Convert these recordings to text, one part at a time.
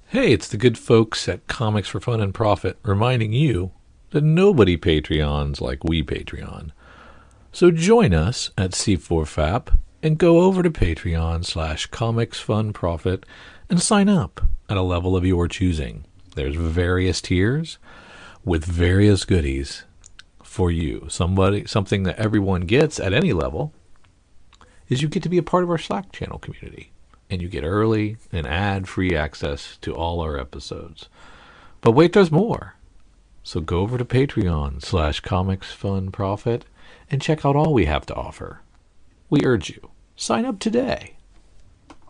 Hey, it's the good folks at Comics for Fun and Profit reminding you that nobody Patreons like we Patreon. So join us at C4FAP and go over to Patreon/Comics Fun Profit and sign up at a level of your choosing. There's various tiers with various goodies for you. Something that everyone gets at any level is you get to be a part of our Slack channel community. And you get early and ad-free access to all our episodes. But wait, there's more. So go over to Patreon/Comics Fun Profit and check out all we have to offer. We urge you, sign up today.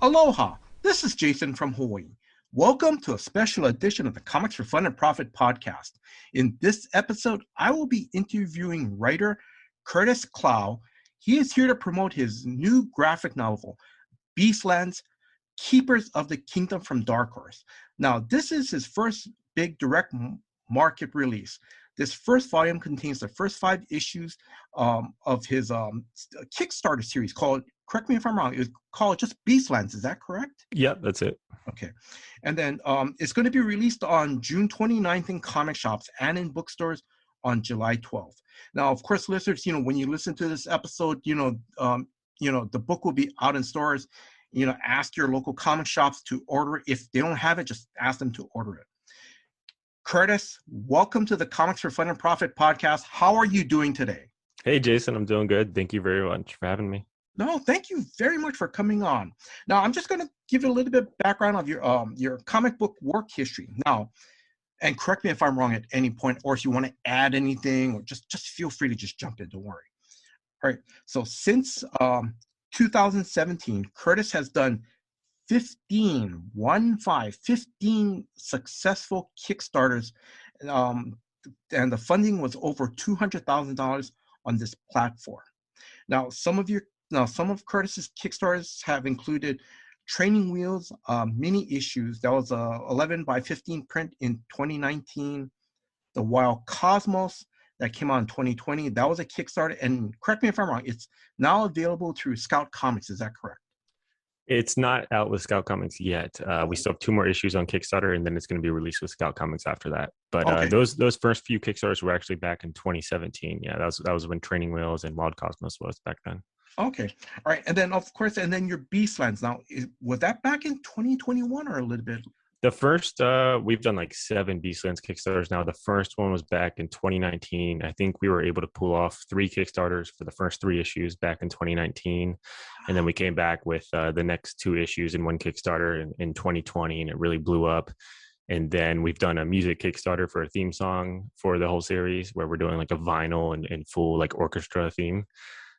Aloha, this is Jason from Hawaii. Welcome to a special edition of the Comics for Fun and Profit podcast. In this episode, I will be interviewing writer Curtis Clow. He is here to promote his new graphic novel, Beastlands, Keepers of the Kingdom from Dark Horse. Now, this is his first big direct market release. This first volume contains the first 5 issues of his Kickstarter series called, correct me if I'm wrong, it's called just Beastlands. Is that correct? Yep, that's it. Okay. And then it's going to be released on June 29th in comic shops and in bookstores on July 12th. Now, of course, listeners, when you listen to this episode, the book will be out in stores. Ask your local comic shops to order it. If they don't have it, just ask them to order it. Curtis, welcome to the Comics for Fun and Profit podcast. How are you doing today? Hey, Jason, I'm doing good. Thank you very much for having me. No, thank you very much for coming on. Now, I'm just going to give you a little bit of background of your comic book work history. Now, and correct me if I'm wrong at any point, or if you want to add anything, or just feel free to just jump in. Don't worry. All right. So since 2017, Curtis has done 15 successful Kickstarters, and the funding was over $200,000 on this platform. Now, some of Curtis's Kickstarters have included Training Wheels mini issues. That was a 11 by 15 print in 2019. The Wild Cosmos that came out in 2020. That was a Kickstarter. And correct me if I'm wrong, it's now available through Scout Comics. Is that correct? It's not out with Scout Comics yet. We still have 2 more issues on Kickstarter, and then it's going to be released with Scout Comics after that. But Okay. those first few Kickstarters were actually back in 2017. Yeah, that was when Training Wheels and Wild Cosmos was back then. Okay. All right. And then, of course, and then your Beastlands. Now, was that back in 2021 or a little bit? The first, we've done like 7 Beastlands Kickstarters now. The first one was back in 2019. I think we were able to pull off 3 Kickstarters for the first 3 issues back in 2019. And then we came back with the next 2 issues in one Kickstarter in 2020, and it really blew up. And then we've done a music Kickstarter for a theme song for the whole series, where we're doing like a vinyl and full like orchestra theme.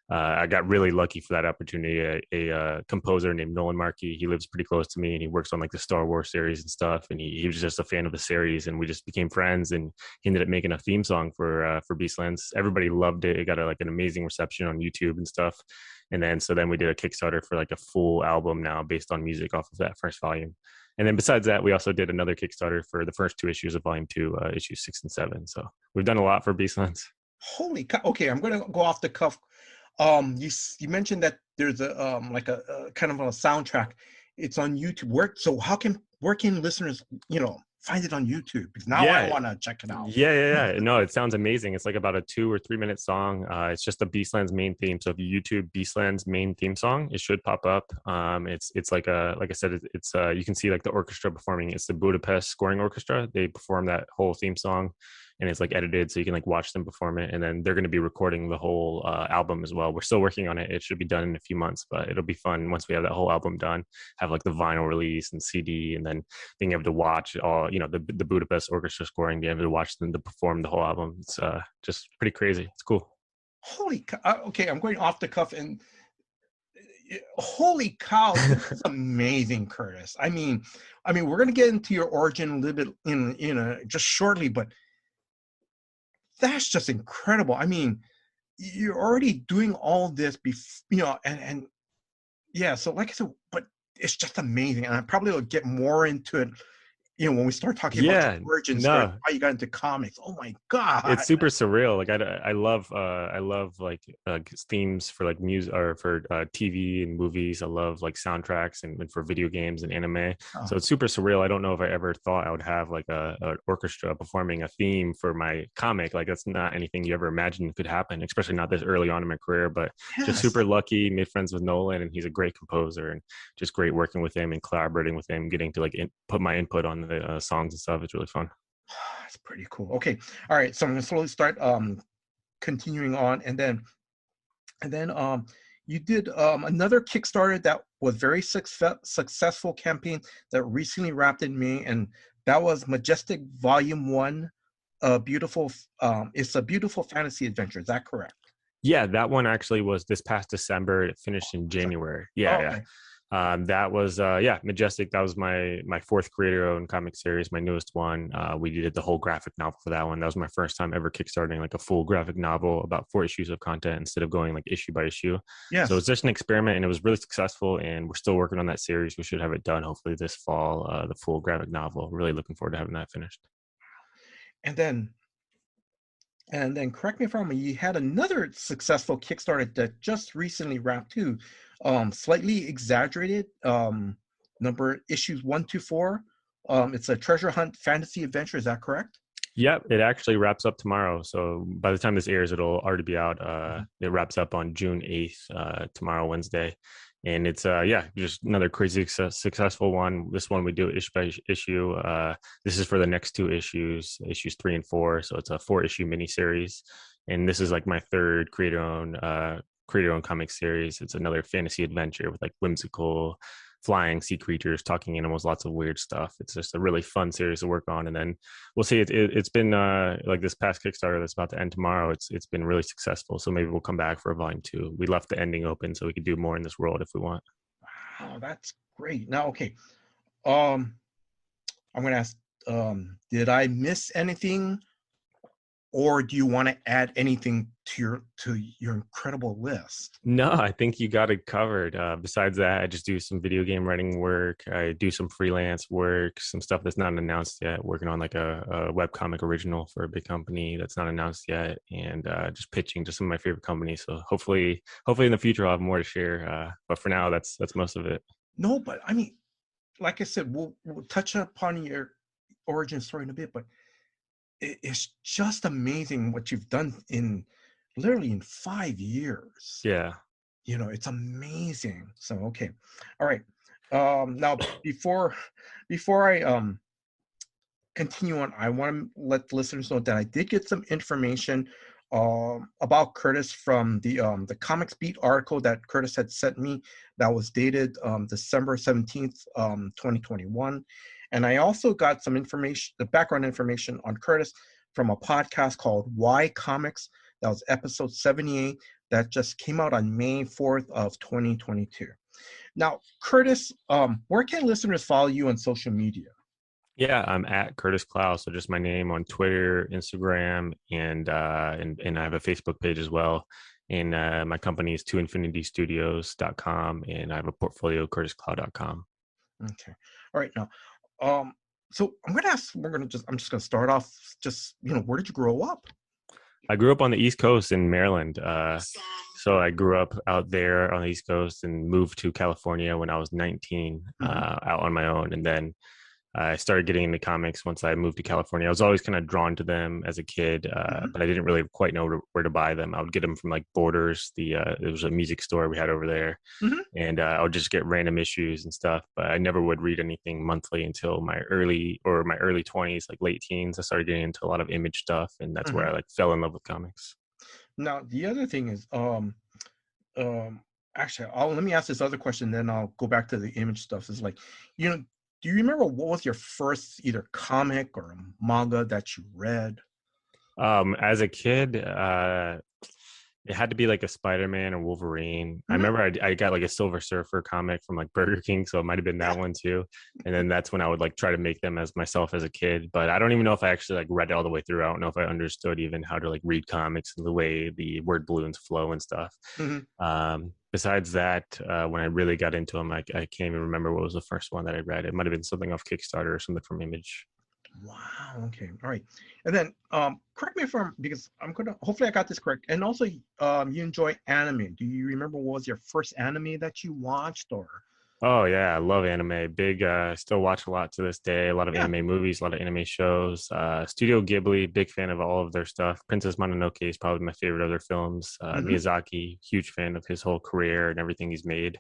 I got really lucky for that opportunity. A composer named Nolan Markey, he lives pretty close to me, and he works on like the Star Wars series and stuff. And he was just a fan of the series, and we just became friends. And he ended up making a theme song for Beastlands. Everybody loved it. It got like an amazing reception on YouTube and stuff. And then we did a Kickstarter for like a full album now based on music off of that first volume. And then besides that, we also did another Kickstarter for the first 2 issues of Volume 2, issues 6 and 7. So we've done a lot for Beastlands. Holy cow. Okay, I'm going to go off the cuff. You mentioned that there's a like a kind of a soundtrack. It's on YouTube. Where can listeners find it on YouTube? Because now I Yeah, want to check it out. yeah. No, it sounds amazing. It's like about a 2 or 3 minute song. It's just the Beastlands main theme. So if you YouTube Beastlands main theme song, it should pop up. It's like I said, it's you can see like the orchestra performing. It's the Budapest Scoring Orchestra. They perform that whole theme song, and it's like edited, so you can like watch them perform it. And then they're going to be recording the whole album as well. We're still working on it. It should be done in a few months, but it'll be fun once we have that whole album done. Have like the vinyl release and CD, and then being able to watch all the Budapest orchestra scoring, being able to watch them to perform the whole album. It's just pretty crazy. It's cool. Holy cow. Okay, I'm going off the cuff, and holy cow, this is amazing, Curtis. I mean, we're going to get into your origin a little bit in just shortly, but that's just incredible. I mean, you're already doing all this and yeah, so like I said, but it's just amazing, and I probably will get more into it when we start talking about your Yeah, origin story, no, how you got into comics. Oh my God. it's super surreal. Like I love like themes for like music or for TV and movies. I love like soundtracks and for video games and anime. Oh, So it's super surreal. I don't know if I ever thought I would have like a orchestra performing a theme for my comic. Like that's not anything you ever imagined could happen, especially not this early on in my career. But just yes. super lucky. Made friends with Nolan, and he's a great composer, and just great working with him and collaborating with him, getting to like put my input on the songs and stuff. It's really fun. That's pretty cool. Okay. All right. So I'm gonna slowly start continuing on, and then you did another Kickstarter that was very successful campaign that recently wrapped in May, and that was Majestic Volume One. It's a beautiful fantasy adventure. Is that correct? Yeah, that one actually was this past December. It finished in So- January. Yeah, oh, yeah. okay. That was yeah, Majestic. That was my fourth creator-owned comic series, my newest one. We did the whole graphic novel for that one. That was my first time ever kickstarting like a full graphic novel, about 4 issues of content instead of going like issue by issue. So Yes. it's just an experiment, and it was really successful. And we're still working on that series. We should have it done hopefully this fall. The full graphic novel. Really looking forward to having that finished. And then correct me if I'm wrong, you had another successful Kickstarter that just recently wrapped too. Slightly exaggerated. Number issues 1 to 4. It's a treasure hunt fantasy adventure. Is that correct? Yep, it actually wraps up tomorrow. So by the time this airs, it'll already be out. It wraps up on June 8th, tomorrow, Wednesday. And it's yeah, just another crazy successful one. This one we do issue by issue. This is for the next 2 issues, issues 3 and 4. So it's a 4 issue miniseries. And this is like my third creator owned comic series. It's another fantasy adventure with like whimsical flying sea creatures, talking animals, lots of weird stuff. It's just a really fun series to work on. And then we'll see. It's been like this past Kickstarter that's about to end tomorrow. It's been really successful. So maybe we'll come back for a volume 2. We left the ending open so we could do more in this world if we want. Wow, that's great. Now, okay. Um, I'm gonna ask, did I miss anything, or do you want to add anything to your incredible list? No, I think you got it covered. Besides that, I just do some video game writing work. I do some freelance work, some stuff that's not announced yet. Working on like a webcomic original for a big company that's not announced yet, and just pitching to some of my favorite companies. So hopefully in the future I'll have more to share. But for now, that's most of it. No, but I mean, like I said, we'll touch upon your origin story in a bit, but it's just amazing what you've done in literally in 5 years. Yeah. It's amazing. So okay, all right. Now before I continue on, I want to let the listeners know that I did get some information about Curtis from the Comics Beat article that Curtis had sent me that was dated December 17th, 2021. And I also got some information, the background information on Curtis from a podcast called Why Comics. That was episode 78 that just came out on May 4th of 2022. Now, Curtis, where can listeners follow you on social media? Yeah, I'm at Curtis Clow. So just my name on Twitter, Instagram, and I have a Facebook page as well. And my company is toinfinitystudios.com, and I have a portfolio, curtisclow.com. Okay. All right. Now, so I'm just gonna start off just, where did you grow up? I grew up on the East Coast in Maryland. So I grew up out there on the East Coast and moved to California when I was 19, out on my own. And then I started getting into comics once I moved to California. I was always kind of drawn to them as a kid, but I didn't really quite know where to buy them. I would get them from like Borders. It was a music store we had over there, and I would just get random issues and stuff. But I never would read anything monthly until my early 20s, like late teens. I started getting into a lot of Image stuff, and that's where I like fell in love with comics. Now, the other thing is, actually, let me ask this other question, then I'll go back to the Image stuff. Is like, do you remember what was your first either comic or manga that you read? As a kid, It had to be like a Spider-Man or Wolverine. I Hmm. remember I got like a Silver Surfer comic from like Burger King, so it might have been Yeah. that one too. And then that's when I would like try to make them as myself as a kid. But I don't even know if I actually like read it all the way through. I don't know if I understood even how to like read comics and the way the word balloons flow and stuff. Hmm. Besides that, when I really got into them, I can't even remember what was the first one that I read. It might have been something off Kickstarter or something from Image. Wow. Okay. All right. And then correct me if I'm because I'm gonna hopefully I got this correct. And also you enjoy anime. Do you remember what was your first anime that you watched or Oh yeah, I love anime. Big, still watch a lot to this day. A lot of yeah. anime movies, a lot of anime shows. Studio Ghibli, big fan of all of their stuff. Princess Mononoke is probably my favorite of their films. Hmm. Miyazaki, huge fan of his whole career and everything he's made.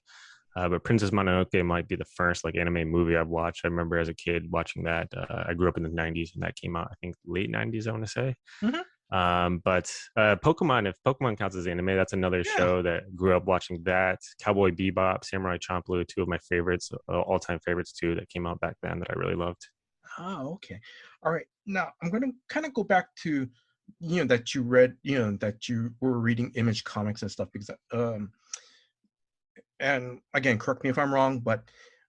But Princess Mononoke might be the first like anime movie I've watched. I remember as a kid watching that. I grew up in the '90s, and that came out I think late '90s. I want to say. Hmm. But Pokemon, if Pokemon counts as anime, that's another Yeah. show that grew up watching that. Cowboy Bebop, Samurai Champloo, two of my favorites, all-time favorites too, that came out back then that I really loved. Oh, okay. All right. Now I'm gonna kind of go back to that you read, that you were reading Image comics and stuff because and again, correct me if I'm wrong, but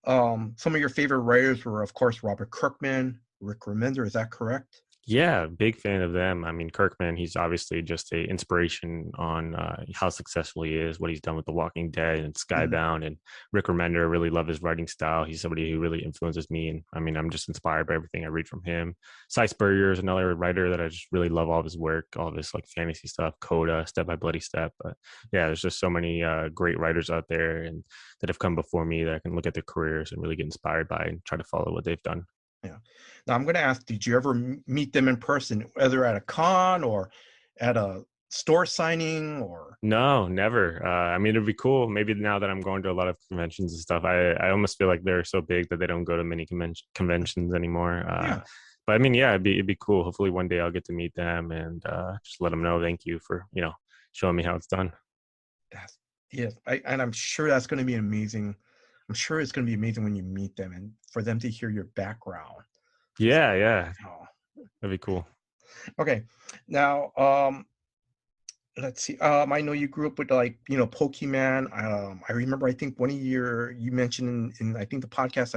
some of your favorite writers were of course Robert Kirkman, Rick Remender, is that correct? Yeah, big fan of them. I mean, Kirkman, he's obviously just a inspiration on how successful he is, what he's done with The Walking Dead and Mhm. Skybound. And Rick Remender, I really love his writing style. He's somebody who really influences me. And I mean, I'm just inspired by everything I read from him. Cy Spurrier is another writer that I just really love all of his work, all of his like fantasy stuff, Coda, Step by Bloody Step. But yeah, there's just so many great writers out there and that have come before me that I can look at their careers and really get inspired by and try to follow what they've done. Yeah. Now I'm going to ask, did you ever meet them in person, whether at a con or at a store signing or? No, never. I mean, it'd be cool. Maybe now that I'm going to a lot of conventions and stuff, I almost feel like they're so big that they don't go to many conventions anymore. Yeah. But I mean, yeah, it'd be cool. Hopefully, one day I'll get to meet them and just let them know thank you for showing me how it's done. That's yes. And I'm sure that's going to be amazing. I'm sure it's going to be amazing when you meet them and for them to hear your background. Just Yeah, yeah, wow. that'd be cool. Okay. Now, let's see. I know you grew up with like, Pokemon. I remember I think one of you mentioned in I think the podcast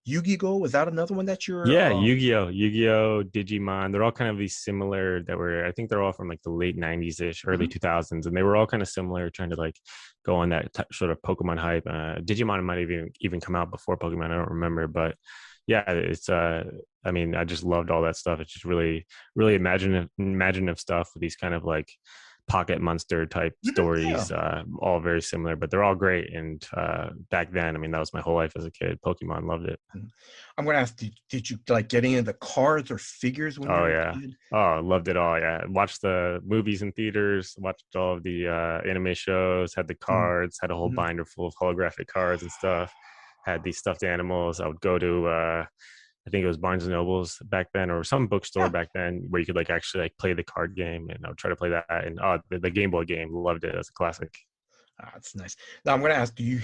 Yu-Gi-Oh! Was that another one that you're Yeah, Yu-Gi-Oh, Digimon, they're all kind of these similar that were I think they're all from like the late 90s ish, early mhm. 2000s, and they were all kind of similar, trying to like go on that sort of Pokemon hype. Digimon might even come out before Pokemon, I don't remember, but yeah, it's I mean, I just loved all that stuff. It's just really, really imaginative stuff with these kind of like pocket monster type Mhm, yeah. stories, all very similar, but they're all great. And back then, I mean, that was my whole life as a kid. Pokemon, loved it. Mhm. I'm gonna ask, did you like getting into cards or figures when you Oh were a yeah. kid? Oh, loved it all. Yeah. Watched the movies in theaters, watched all of the anime shows, had the Mhm, cards, had a whole mhm. binder full of holographic cards and stuff. Had these stuffed animals. I would go to I think it was Barnes and Nobles back then or some bookstore Yeah. back then where you could like actually like play the card game, and I would try to play that. And the Game Boy game, loved it as a classic. Ah, that's nice. Now I'm gonna ask, do you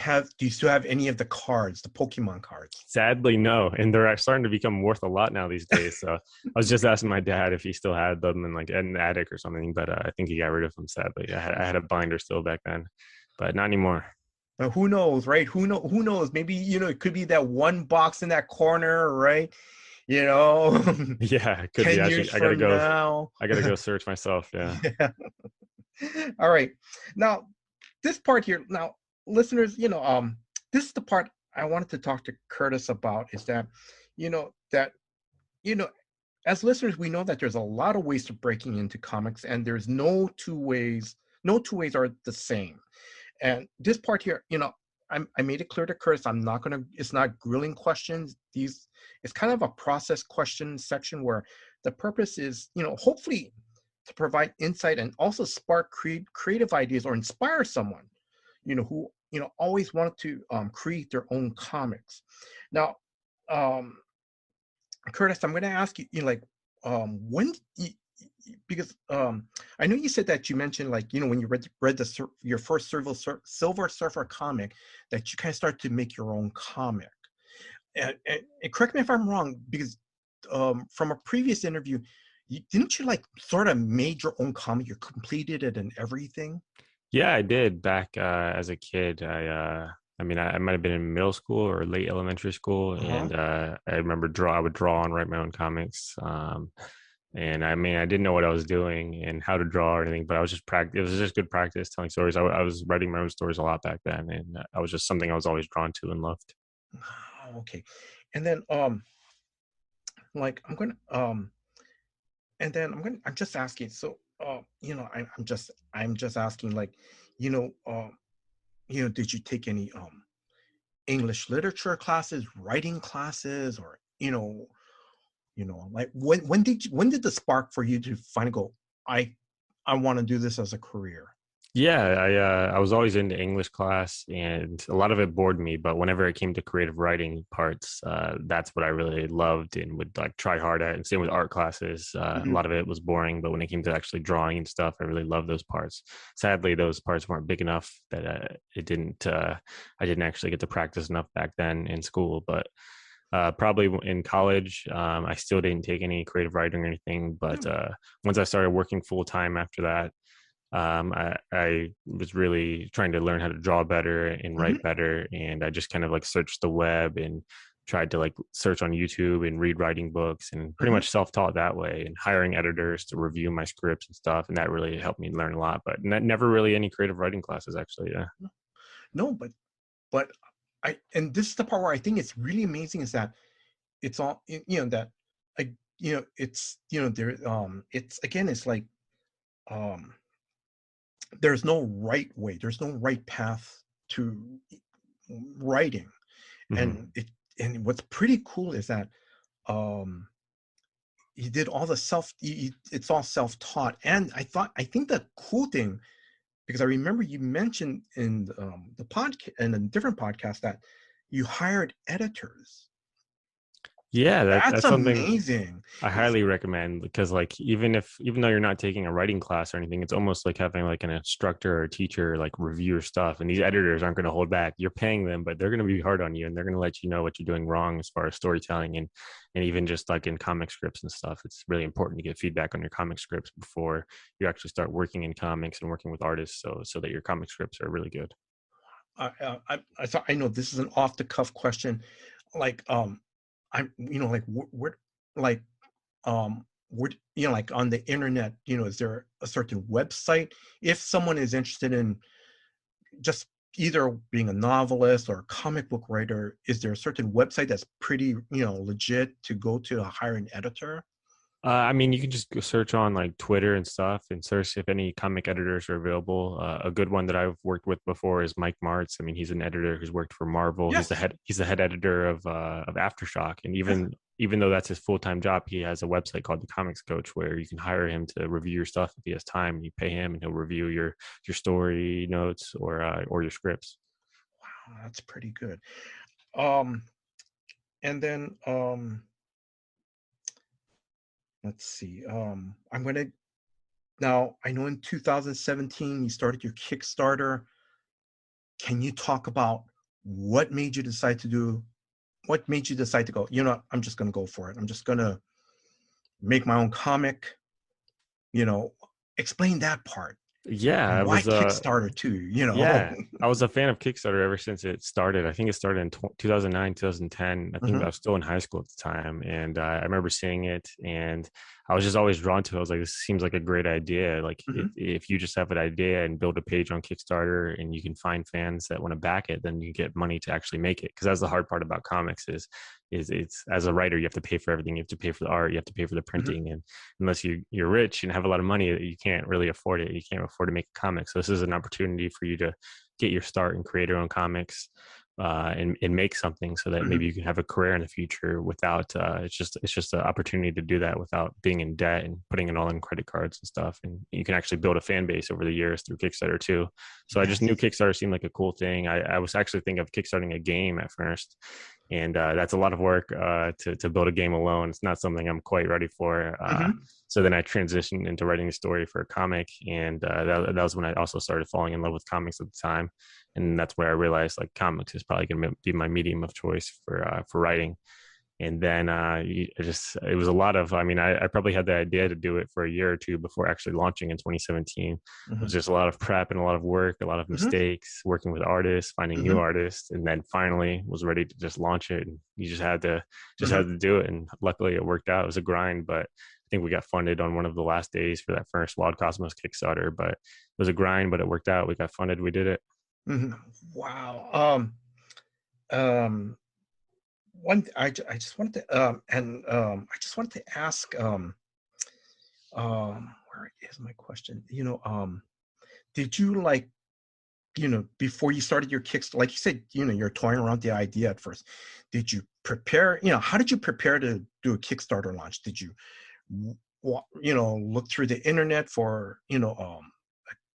still have any of the cards, the Pokemon cards? Sadly, no, and they're starting to become worth a lot now these days. So I was just asking my dad if he still had them in like in the attic or something, but I think he got rid of them. Sadly, I had a binder still back then, but not anymore. Who knows, right? Who knows? Maybe, it could be that one box in that corner, right? You know, Yeah, it could be. 10 years Actually, I gotta from go. now. I gotta go search myself. Yeah. Yeah. All right. Now, this part here, now, listeners, this is the part I wanted to talk to Curtis about is that, that, you know, as listeners, we know that there's a lot of ways to breaking into comics, and there's no two ways are the same. And this part here, I made it clear to Curtis, it's not grilling questions. It's kind of a process question section where the purpose is, hopefully to provide insight and also spark creative ideas or inspire someone, who, always wanted to create their own comics. Now, um, Curtis, I'm going to ask you, like, when because I know you said that you mentioned like when you read your first Silver Surfer comic that you kind of start to make your own comic. And correct me if I'm wrong because from a previous interview, didn't you like sort of made your own comic? You completed it and everything. Yeah, I did back as a kid. I mean, I might have been in middle school or late elementary school, Uh huh. and I remember I would draw and write my own comics. And I mean, I didn't know what I was doing and how to draw or anything, but I was just practice. It was just good practice telling stories. I was writing my own stories a lot back then, and I was just something I was always drawn to and loved. Oh, okay. And then like I'm just asking. So I'm just asking like, you know, did you take any English literature classes, writing classes, or like when did the spark for you to finally go, I I want to do this as a career? Yeah, I was always into English class, and a lot of it bored me. But whenever it came to creative writing parts, that's what I really loved and would like try hard at. And same with art classes. A Mhm. lot of it was boring, but when it came to actually drawing and stuff, I really loved those parts. Sadly, those parts weren't big enough that it didn't. I didn't actually get to practice enough back then in school, but. Probably in college, I still didn't take any creative writing or anything. But Yeah. once I started working full time after that, I was really trying to learn how to draw better and Mhm. write better, and I just kind of like searched the web and tried to like search on YouTube and read writing books and pretty Mhm. much self-taught that way, and hiring editors to review my scripts and stuff, and that really helped me learn a lot. But never really any creative writing classes actually. Yeah. No, but and this is the part where I think it's really amazing is that it's all that I it's there it's again it's like um there's no right way, there's no right path to writing. Hmm. And what's pretty cool is that um he did all the it's all self-taught. And I think the cool thing, because I remember you mentioned in the podcast in a different podcast that you hired editors. Yeah, That's that's something amazing. I It's highly recommend, because like even though you're not taking a writing class or anything, it's almost like having like an instructor or teacher like review your stuff. And these editors aren't going to hold back. You're paying them, but they're going to be hard on you, and they're going to let you know what you're doing wrong as far as storytelling, and even just like in comic scripts and stuff. It's really important to get feedback on your comic scripts before you actually start working in comics and working with artists, so that your comic scripts are really good. I thought, I know this is an off the cuff question, like I'm like where like where like on the internet, is there a certain website if someone is interested in just either being a novelist or a comic book writer? Is there a certain website that's pretty legit to go to hire an editor? I mean, you can just go search on like Twitter and stuff and search if any comic editors are available. A good one that I've worked with before is Mike Martz. I mean, he's an editor who's worked for Marvel. Yes. He's the head editor of Aftershock, and Yes. even though that's his full time job, he has a website called the Comics Coach where you can hire him to review your stuff if he has time. You pay him, and he'll review your story notes or your scripts. Wow, that's pretty good. um and then let's see. I'm gonna Now, I know in 2017 you started your Kickstarter. Can you talk about what made you decide to do what made you decide to go, I'm just going to go for it. I'm just going to make my own comic, you know, explain that part. Yeah, And I why was Kickstarter too? Yeah, I was a fan of Kickstarter ever since it started. I think it started in 2009, 2010. I think I Mhm, was still in high school at the time. And I remember seeing it, and I was just always drawn to it. I was like, this seems like a great idea. Like, mhm, if you just have an idea and build a page on Kickstarter and you can find fans that want to back it, then you get money to actually make it. Because that's the hard part about comics is it's, as a writer, you have to pay for everything. You have to pay for the art, you have to pay for the mhm, printing. And unless you're rich and have a lot of money, you can't really afford it. You can't afford to make a comic. So this is an opportunity for you to get your start and create your own comics, and make something, so that mhm. maybe you can have a career in the future without it's just an opportunity to do that without being in debt and putting it all in credit cards and stuff. And you can actually build a fan base over the years through Kickstarter too. So I just knew Yes. Kickstarter seemed like a cool thing. I was actually thinking of kickstarting a game at first, and that's a lot of work, to build a game alone. It's not something I'm quite ready for. Mhm. So then I transitioned into writing a story for a comic, and that was when I also started falling in love with comics at the time, and that's where I realized like comics is probably going to be my medium of choice for writing. And then it was a lot of, I mean, I probably had the idea to do it for a year or two before actually launching in 2017. It was Mm-hmm. just a lot of prep and a lot of work, a lot of Mm-hmm. mistakes, working with artists, finding new Mm-hmm. artists, and then finally was ready to just launch it. And you just Mm-hmm. had to do it. And luckily it worked out. It was a grind, but I think we got funded on one of the last days for that first Wild Cosmos Kickstarter. But it was a grind, but it worked out. We got funded. We did it. Mm-hmm. Wow. Um, I just wanted to I just wanted to ask where is my question? Did you like, before you started your Kickstarter, like you said, you're toying around the idea at first. Did you prepare, how did you prepare to do a Kickstarter launch? Did you, look through the internet for, a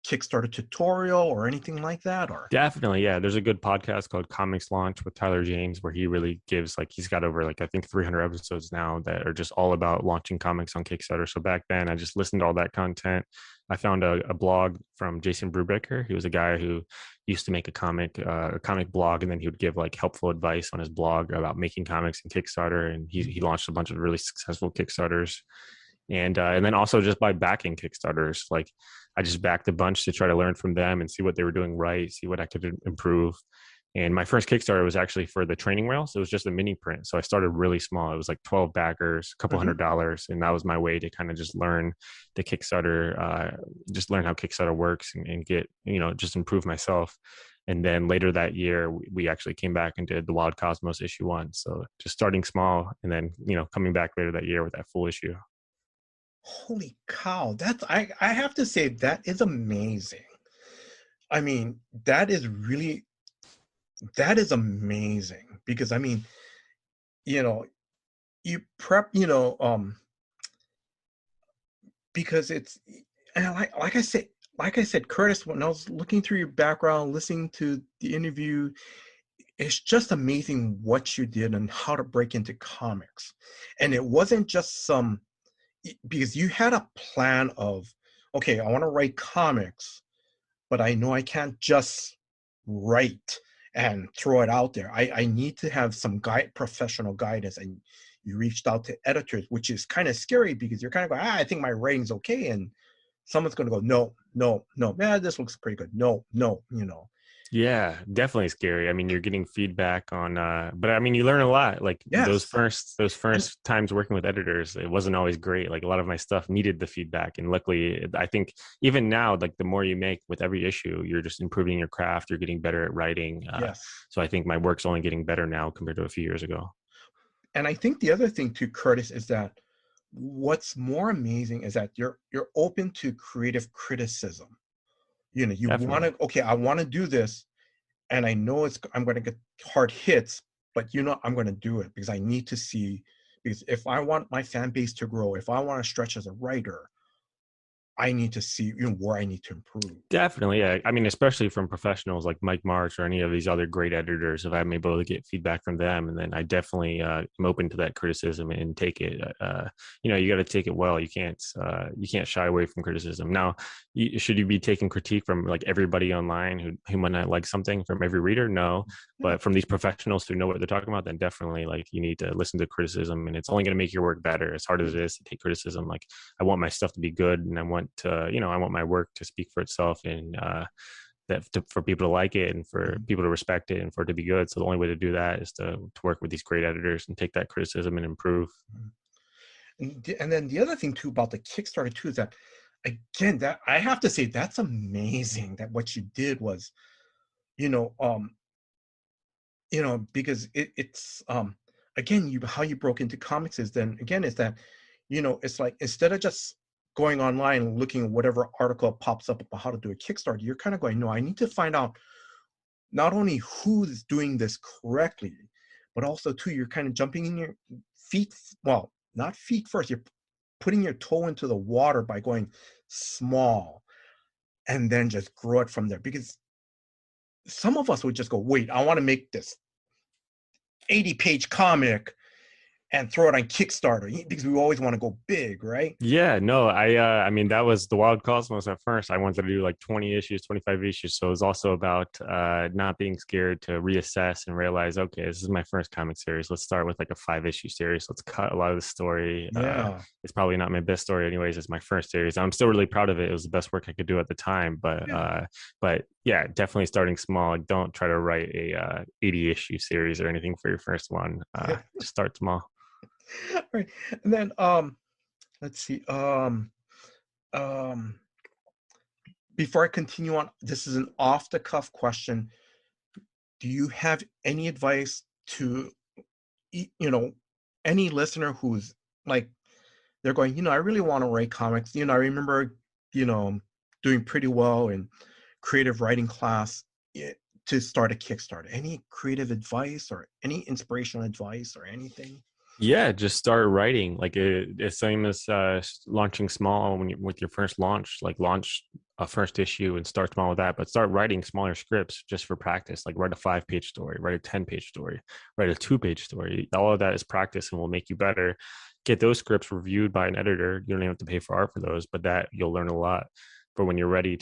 Kickstarter tutorial or anything like that? Or, Definitely, yeah. There's a good podcast called Comics Launch with Tyler James where he really gives, like, he's got over like I think 300 episodes now that are just all about launching comics on Kickstarter. So back then I just listened to all that content. I found a blog from Jason Brubaker. He was a guy who used to make a comic blog, and then he would give like helpful advice on his blog about making comics and Kickstarter. And he launched a bunch of really successful Kickstarters. And then also just by backing Kickstarters, like I just backed a bunch to try to learn from them and see what they were doing right, see what I could improve. And my first Kickstarter was actually for the training rails. It was just a mini print. So I started really small. It was like 12 backers, a couple Mhm. $100s. And that was my way to kind of just learn the Kickstarter, just learn how Kickstarter works and get, just improve myself. And then later that year, we actually came back and did the Wild Cosmos issue 1. So just starting small and then, coming back later that year with that full issue. Holy cow, I have to say that is amazing. I mean, that is amazing because I mean, you know, you prep, because it's, and like I said, Curtis, when I was looking through your background, listening to the interview, it's just amazing what you did and how to break into comics. And it wasn't just because you had a plan of, okay, I want to write comics, but I know I can't just write and throw it out there. I need to have some professional guidance. And you reached out to editors, which is kind of scary because you're kind of going, I think my writing's okay. And someone's going to go, no, no, no, yeah, this looks pretty good. No, no, Yeah, definitely scary. I mean, you're getting feedback on but I mean, you learn a lot. Like Yes. those And first times working with editors, it wasn't always great. Like a lot of my stuff needed the feedback, and luckily, I think even now, like the more you make with every issue, you're just improving your craft, you're getting better at writing. yes. So I think my work's only getting better now compared to a few years ago. And I think the other thing too, Curtis, is that what's more amazing is that you're open to creative criticism. You want Definitely. to, okay, I want to do this, and I know I'm going to get hard hits, but I'm going to do it because I need to see, because if I want my fan base to grow, if I want to stretch as a writer, I need to see, where I need to improve. Definitely, yeah. I mean, especially from professionals like Mike March or any of these other great editors, if I'm able to get feedback from them, and then I definitely am open to that criticism and take it. You got to take it well. You can't shy away from criticism. Now, should you be taking critique from like everybody online who might not like something from every reader? No, Yeah. but from these professionals who know what they're talking about, then definitely like you need to listen to criticism, and it's only going to make your work better. As hard as it is to take criticism, like I want my stuff to be good, and I want to, I want my work to speak for itself, and for people to like it, and for people to respect it, and for it to be good. So the only way to do that is to work with these great editors and take that criticism and improve. And then the other thing too about the Kickstarter too is that, again, that I have to say that's amazing that what you did was, you know, um, because it's again, how you broke into comics is then again is that, it's like instead of just going online and looking at whatever article pops up about how to do a Kickstarter, you're kind of going, no, I need to find out not only who's doing this correctly, but also too, you're kind of jumping in your feet, well, not feet first, you're putting your toe into the water by going small and then just grow it from there. Because some of us would just go, wait, I want to make this 80-page comic, and throw it on Kickstarter because we always want to go big, right? Yeah, no, I mean that was the wild cosmos at first. I wanted to do like 20 issues, 25 issues. So it was also about not being scared to reassess and realize, okay, this is my first comic series. Let's start with like a 5 issue series. Let's cut a lot of the story. Yeah. It's probably not my best story anyways. It's my first series. I'm still really proud of it. It was the best work I could do at the time. But yeah, definitely starting small. Don't try to write a 80 issue series or anything for your first one. Just start small. Right. And then let's see. Um, before I continue on, this is an off the cuff question. Do you have any advice to, any listener who's like, they're going, I really want to write comics. I remember, doing pretty well in creative writing class to start a Kickstarter. Any creative advice or any inspirational advice or anything? Yeah, just start writing. Like it's same as launching small when you with your first launch. Like launch a first issue and start small with that, but start writing smaller scripts just for practice. Like write a 5-page story, write a 10-page story, write a 2-page story. All of that is practice and will make you better. Get those scripts reviewed by an editor. You don't even have to pay for art for those, but that you'll learn a lot. But when you're ready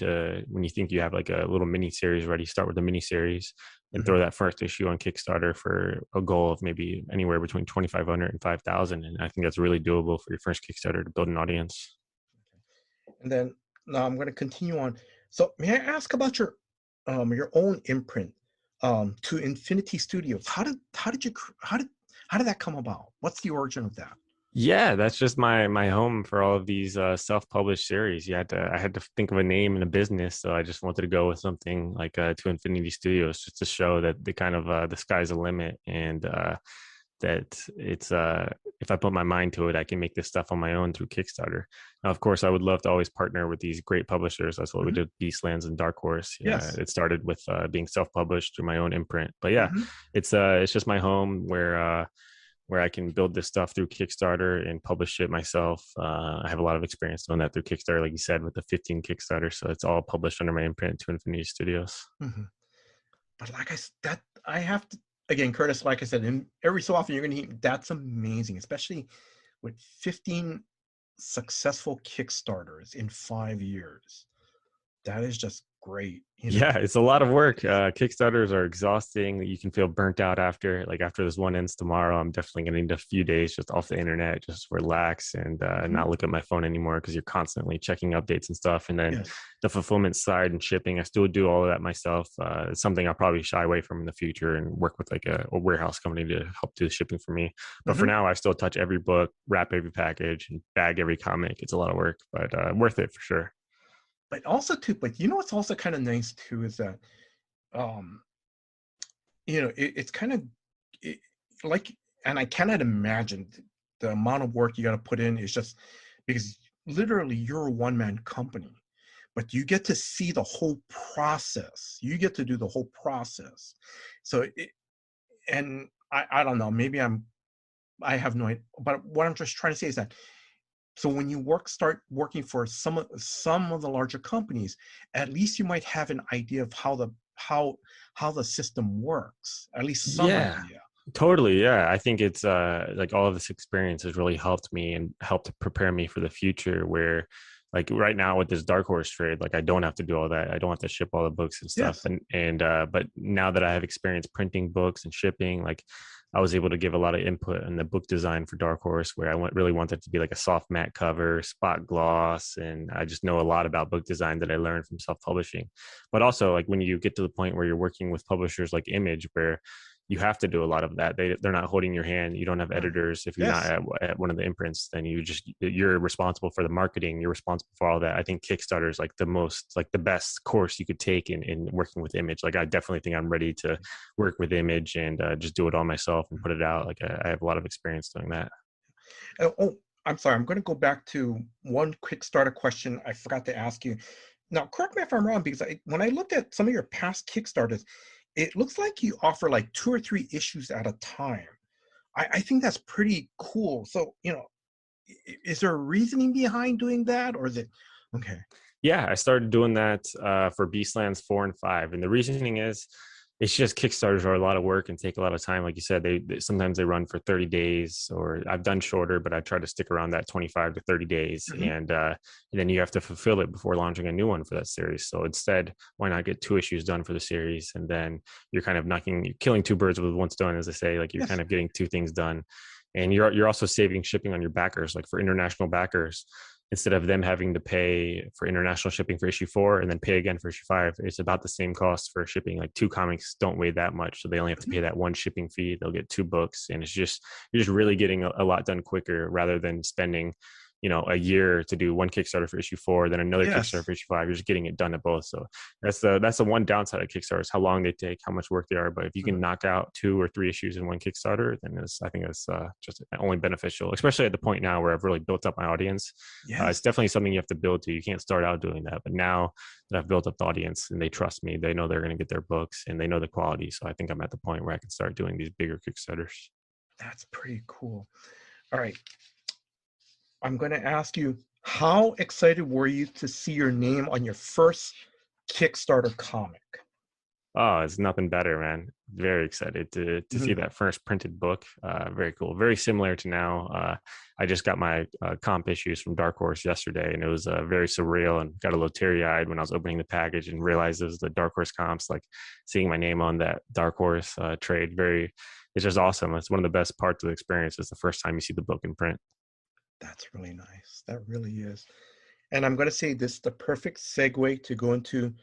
when you think you have like a little mini series ready, start with a mini series and throw that first issue on Kickstarter for a goal of maybe anywhere between 2,500 and 5,000. And I think that's really doable for your first Kickstarter to build an audience. And then now I'm going to continue on. So may I ask about your own imprint to Infinity Studios? How did that come about? What's the origin of that? Yeah, that's just my home for all of these self-published series. I had to think of a name and a business, so I just wanted to go with something like to Infinity Studios, just to show that the kind of the sky's the limit, and that it's if I put my mind to it, I can make this stuff on my own through Kickstarter. Now, of course, I would love to always partner with these great publishers. That's what we did, Beastlands and Dark Horse. Yes. It started with being self-published through my own imprint, but yeah, it's just my home where I can build this stuff through Kickstarter and publish it myself. I have a lot of experience doing that through Kickstarter, like you said, with the 15 Kickstarter. So it's all published under my imprint to Infinity Studios. But like I have to, again, Curtis, like I said, every so often you're going to hear, that's amazing, especially with 15 successful Kickstarters in 5 years. That is just great. Yeah, it's a lot of work. Kickstarters are exhausting. You can feel burnt out after this one ends tomorrow. I'm definitely going to need a few days just off the internet, just relax and not look at my phone anymore, because you're constantly checking updates and stuff. And then the fulfillment side and shipping, I still do all of that myself. It's something I'll probably shy away from in the future and work with like a warehouse company to help do the shipping for me. But for now, I still touch every book, wrap every package, and bag every comic. It's a lot of work, but worth it for sure. But also too, but what's also kind of nice too is that, it's kind of like, and I cannot imagine the amount of work you got to put in is just because literally you're a one-man company, but you get to see the whole process. You get to do the whole process. So, and I don't know, maybe I have no idea, but what I'm just trying to say is that, so when you start working for some of the larger companies, at least you might have an idea of how the system works. At least some idea. Totally. Yeah. I think it's like all of this experience has really helped me and helped to prepare me for the future, where like right now with this Dark Horse trade, like I don't have to do all that. I don't have to ship all the books and stuff. Yes. But now that I have experience printing books and shipping, like I was able to give a lot of input in the book design for Dark Horse, where I really wanted it to be like a soft matte cover, spot gloss. And I just know a lot about book design that I learned from self-publishing. But also like when you get to the point where you're working with publishers like Image, where you have to do a lot of that. They're not holding your hand. You don't have editors. If you're not at one of the imprints, then you're responsible for the marketing. You're responsible for all that. I think Kickstarter is like the best course you could take in working with Image. Like I definitely think I'm ready to work with Image and just do it all myself and put it out. Like I have a lot of experience doing that. Oh, I'm sorry. I'm going to go back to one Kickstarter question I forgot to ask you. Now, correct me if I'm wrong, because when I looked at some of your past Kickstarters, it looks like you offer like 2 or 3 issues at a time. I think that's pretty cool. So, is there a reasoning behind doing that, or is it okay? Yeah, I started doing that for Beastlands 4 and 5, and the reasoning is it's just Kickstarters are a lot of work and take a lot of time. Like you said, sometimes they run for 30 days, or I've done shorter, but I try to stick around that 25 to 30 days. Mhm. And then you have to fulfill it before launching a new one for that series. So instead, why not get 2 issues done for the series? And then you're kind of killing two birds with one stone, as they say. Like you're Yes. kind of getting two things done. And you're also saving shipping on your backers, like for international backers. Instead of them having to pay for international shipping for issue 4 and then pay again for issue 5, it's about the same cost for shipping. Like 2 comics don't weigh that much, so they only have to Mhm. pay that one shipping fee. They'll get 2 books, and you're just really getting a lot done quicker rather than spending a year to do one Kickstarter for issue 4, then another Kickstarter Yes. for issue 5. You're just getting it done at both. So that's the one downside of Kickstarters, how long they take, how much work they are. But if you can Mhm. knock out 2 or 3 issues in one Kickstarter, then I think it's just only beneficial, especially at the point now where I've really built up my audience. It's Yes. definitely something you have to build to. You can't start out doing that. But now that I've built up the audience and they trust me, they know they're going to get their books and they know the quality. So I think I'm at the point where I can start doing these bigger Kickstarters. That's pretty cool. All right. I'm going to ask you, how excited were you to see your name on your first Kickstarter comic? Oh, it's nothing better, man. Very excited to see Mhm. that first printed book. Very cool. Very similar to now. I just got my comp issues from Dark Horse yesterday, and it was very surreal and got a little teary-eyed when I was opening the package and realized it was the Dark Horse comps. Like seeing my name on that Dark Horse trade. It's just awesome. It's one of the best parts of the experience. It's the first time you see the book in print. That's really nice. That really is. And I'm going to say this is the perfect segue to go into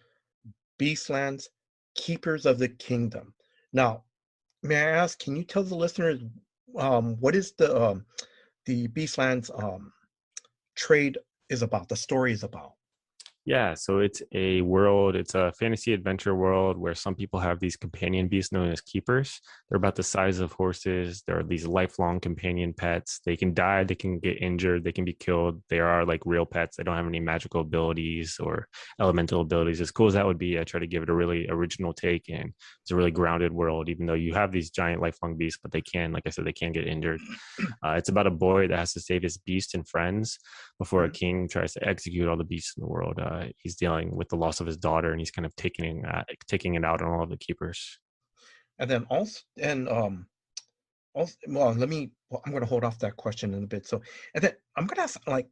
Beastlands, Keepers of the Kingdom. Now, may I ask, can you tell the listeners what is the Beastlands trade is about, the story is about? Yeah, so it's a fantasy adventure world where some people have these companion beasts known as keepers. They're about the size of horses. They're these lifelong companion pets. They can die, they can get injured, they can be killed. They are like real pets. They don't have any magical abilities or elemental abilities. As cool as that would be, I try to give it a really original take, and it's a really grounded world, even though you have these giant lifelong beasts, but they can, like I said, they can get injured. It's about a boy that has to save his beast and friends before a Mhm. king tries to execute all the beasts in the world. He's dealing with the loss of his daughter, and he's kind of taking it out on all of the keepers. And then also, well, I'm going to hold off that question in a bit. So, and then I'm going to ask, like,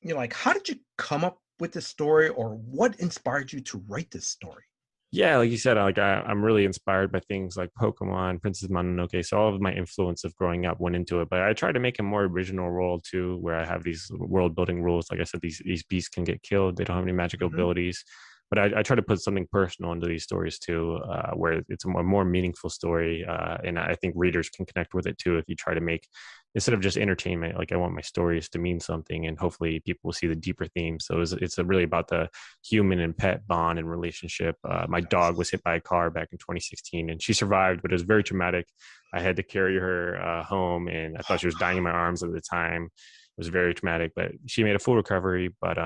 like, how did you come up with this story, or what inspired you to write this story? Yeah, like you said, I'm really inspired by things like Pokemon, Princess Mononoke. So all of my influence of growing up went into it. But I try to make a more original world too, where I have these world building rules. Like I said, these beasts can get killed. They don't have any magical Mhm. abilities. But I try to put something personal into these stories too, where it's a more meaningful story, and I think readers can connect with it too. If you try to make, instead of just entertainment, like I want my stories to mean something, and hopefully people will see the deeper themes. So it's really about the human and pet bond and relationship. My dog was hit by a car back in 2016, and she survived, but it was very traumatic. I had to carry her home, and I thought she was dying in my arms at the time. It was very traumatic, but she made a full recovery. But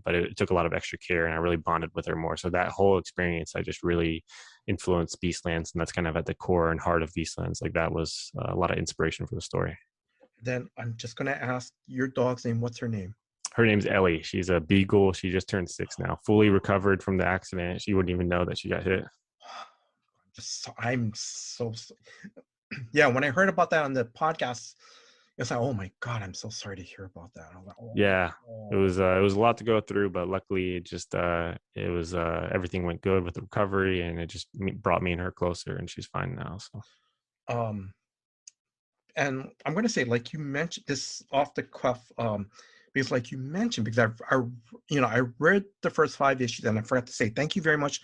it took a lot of extra care, and I really bonded with her more. So that whole experience, I just really influenced Beastlands, and that's kind of at the core and heart of Beastlands. Like that was a lot of inspiration for the story. Then I'm just going to ask your dog's name. What's her name? Her name's Ellie. She's a beagle. She just turned 6 now, fully recovered from the accident. She wouldn't even know that she got hit. I'm so yeah. When I heard about that on the podcast, it's like, oh my god, I'm so sorry to hear about that. I'm like, Yeah, oh. it was a lot to go through, but luckily it was everything went good with the recovery, and it just brought me and her closer, and she's fine now. So Um, and I'm going to say, like you mentioned this off the cuff, because like you mentioned, because I read the first 5 issues, and I forgot to say thank you very much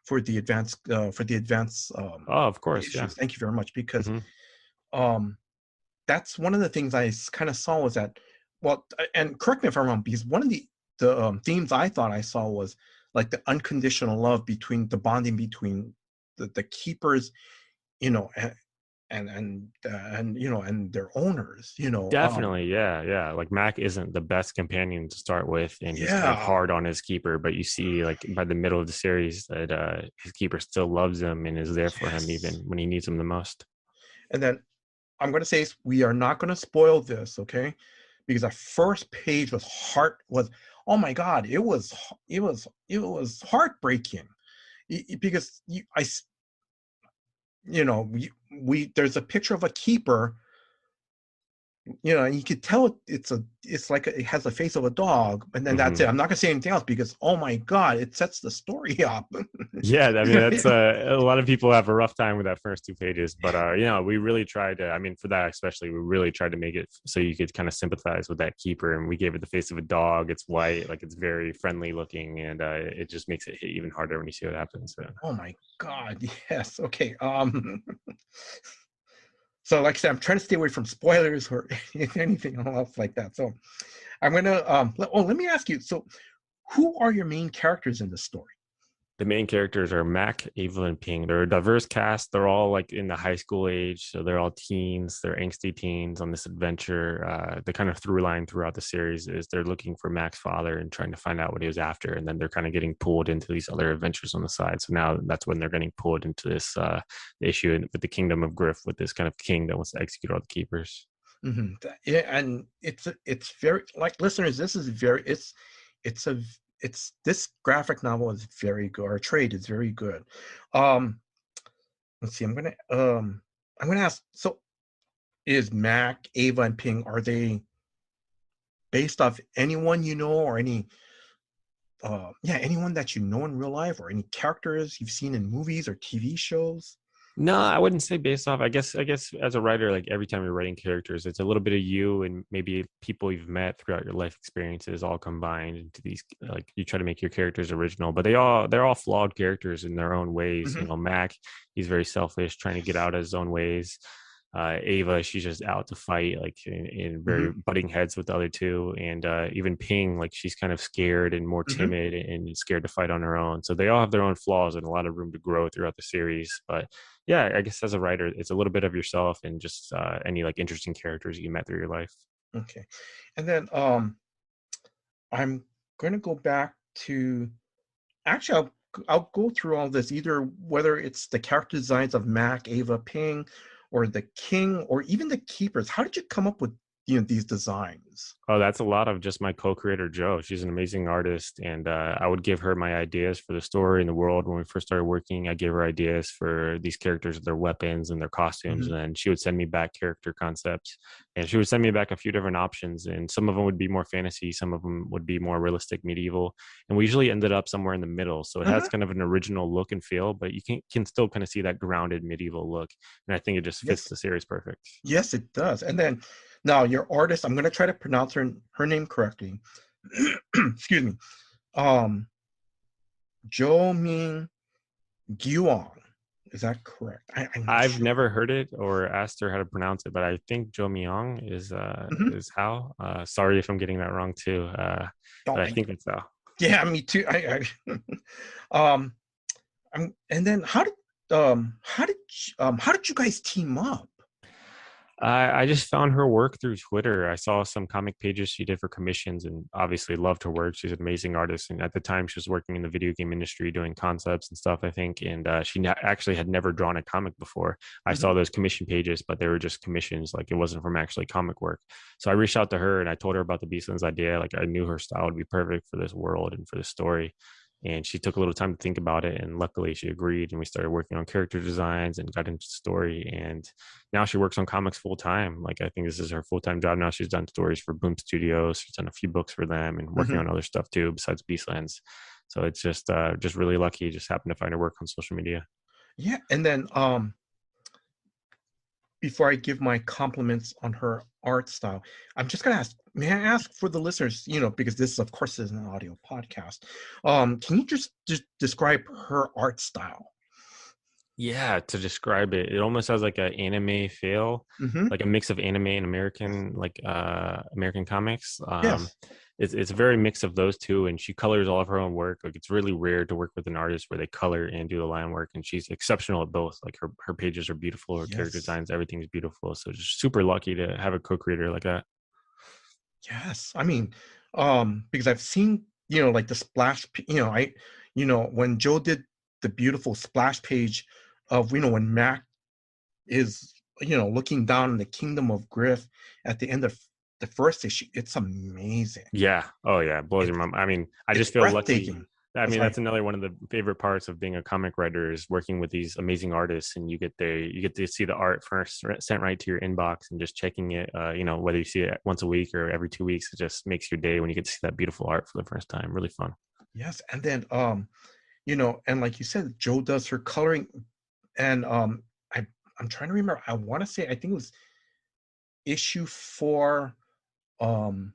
for the advance oh, of course, yeah. issues. Thank you very much, because Hmm. um that's one of the things I kind of saw was that, well, and correct me if I'm wrong, because one of the themes I thought I saw was like the unconditional love between the bonding between the keepers, you know, and their owners, Definitely, yeah, yeah. Like Mac isn't the best companion to start with, and he's kind of yeah, hard on his keeper. But you see, like by the middle of the series, that his keeper still loves him and is there for him even yes. when he needs him the most. And then I'm going to say we are not going to spoil this, okay? Because our first page was, oh my god, it was heartbreaking. Because we there's a picture of a keeper, and you could tell it's like it has the face of a dog, and then that's it. I'm not gonna say anything else because oh my god, it sets the story up. Yeah, I mean that's a lot of people have a rough time with that first 2 pages, but we really tried to. I mean, for that especially, we really tried to make it so you could kind of sympathize with that keeper, and we gave it the face of a dog. It's white, like it's very friendly looking, and it just makes it hit even harder when you see what happens. So. Oh my god, yes. Okay. So like I said, I'm trying to stay away from spoilers or anything else like that. So I'm gonna let me ask you. So who are your main characters in the story? The main characters are Mac, Ava, and Ping. They're a diverse cast. They're all like in the high school age, so they're all teens. They're angsty teens on this adventure. The kind of through line throughout the series is they're looking for Mac's father and trying to find out what he was after, and then they're kind of getting pulled into these other adventures on the side. So now that's when they're getting pulled into this issue with the Kingdom of Griff, with this kind of king that wants to execute all the keepers. Mm-hmm. Yeah, and it's very, like, listeners, this is very it's a it's this graphic novel is very good. Our trade is very good. Um, let's see. I'm gonna ask. So, is Mac, Ava, and Ping, are they based off anyone you know, or anyone that you know in real life, or any characters you've seen in movies or TV shows? No, I wouldn't say based off. I guess as a writer, like every time you're writing characters, it's a little bit of you and maybe people you've met throughout your life experiences all combined into these. Like you try to make your characters original, but they're all flawed characters in their own ways. Mm-hmm. Mac, he's very selfish, trying to get out of his own ways. Ava, she's just out to fight, like in very butting heads with the other two, and even Ping, like she's kind of scared and more Mm-hmm. timid and scared to fight on her own. So they all have their own flaws and a lot of room to grow throughout the series. But yeah, I guess as a writer, it's a little bit of yourself and just any like interesting characters you met through your life. Okay, and then I'm going to go back to actually I'll go through all this, either whether it's the character designs of Mac, Ava, Ping, or the king, or even the keepers. How did you come up with these designs? Oh, that's a lot of just my co-creator Joe. She's an amazing artist, and I would give her my ideas for the story and the world. When we first started working, I gave her ideas for these characters, their weapons and their costumes, and then she would send me back character concepts, and she would send me back a few different options. And some of them would be more fantasy, some of them would be more realistic medieval, and we usually ended up somewhere in the middle. So it has kind of an original look and feel, but you can still kind of see that grounded medieval look, and I think it just fits Yes, the series perfect. yes, it does. And then now your artist, I'm going to try to pronounce her name correctly. Excuse me. Um, Jo Ming Guang. Is that correct? I'm not I've sure. never heard it or asked her how to pronounce it, but I think Jo Myung Mhm. is how. Sorry if I'm getting that wrong too. Oh, But I think it's how. yeah, me too. Um, and then how did you guys team up? I just found her work through Twitter. I saw some comic pages she did for commissions and obviously loved her work. She's an amazing artist. And at the time, she was working in the video game industry doing concepts and stuff, I think. And she actually had never drawn a comic before. I Mhm. saw those commission pages, but they were just commissions. Like it wasn't from actually comic work. So I reached out to her and I told her about the Beastlands idea. Like I knew her style would be perfect for this world and for the story. And she took a little time to think about it, and luckily she agreed, and we started working on character designs and got into the story. And now she works on comics full time. Like I think this is her full time job now. She's done stories for Boom Studios. She's done a few books for them, and working Mhm. on other stuff too besides Beastlands. So it's just really lucky. Just happened to find her work on social media. Yeah, and then before I give my compliments on her art style, I'm just gonna ask, may I ask for the listeners, because this, of course, is an audio podcast. Can you just describe her art style? Yeah, to describe it, it almost has like an anime feel, Mm-hmm. like a mix of anime and American, like American comics. Yes. It's a very mix of those two, and she colors all of her own work. Like it's really rare to work with an artist where they color and do the line work, and she's exceptional at both. Like her pages are beautiful, her character Yes. designs, everyth's beautiful. So just super lucky to have a co-creator like that. Yes. I mean, because I've seen, like the splash, when Joe did the beautiful splash page of, when Mac is, looking down in the kingdom of Griff at the end of the first issue, it's amazing. Yeah. Oh yeah, it blows your It's mind. I mean, I it's just feel lucky. breathtaking. I mean, Sorry. that's another one of the favorite parts of being a comic writer is working with these amazing artists, and you get to see the art first sent right to your inbox, and just checking it. Whether you see it once a week or every 2 weeks, it just makes your day when you get to see that beautiful art for the first time. Really fun. Yes, and then and like you said, Joe does her coloring, and I I'm trying to remember. I want to say I think it was issue 4, um,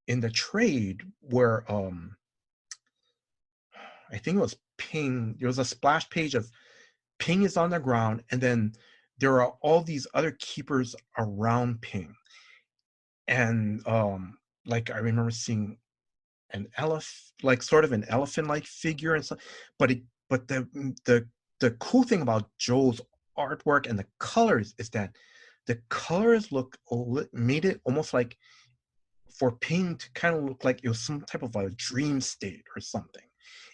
in the trade where I think it was Ping. There was a splash page of Ping is on the ground, and then there are all these other keepers around Ping, and like I remember seeing an elephant, like sort of an elephant-like figure and stuff. But the cool thing about Joel's artwork and the colors is that the colors made it almost like for Ping to kind of look like it was some type of a dream state or something.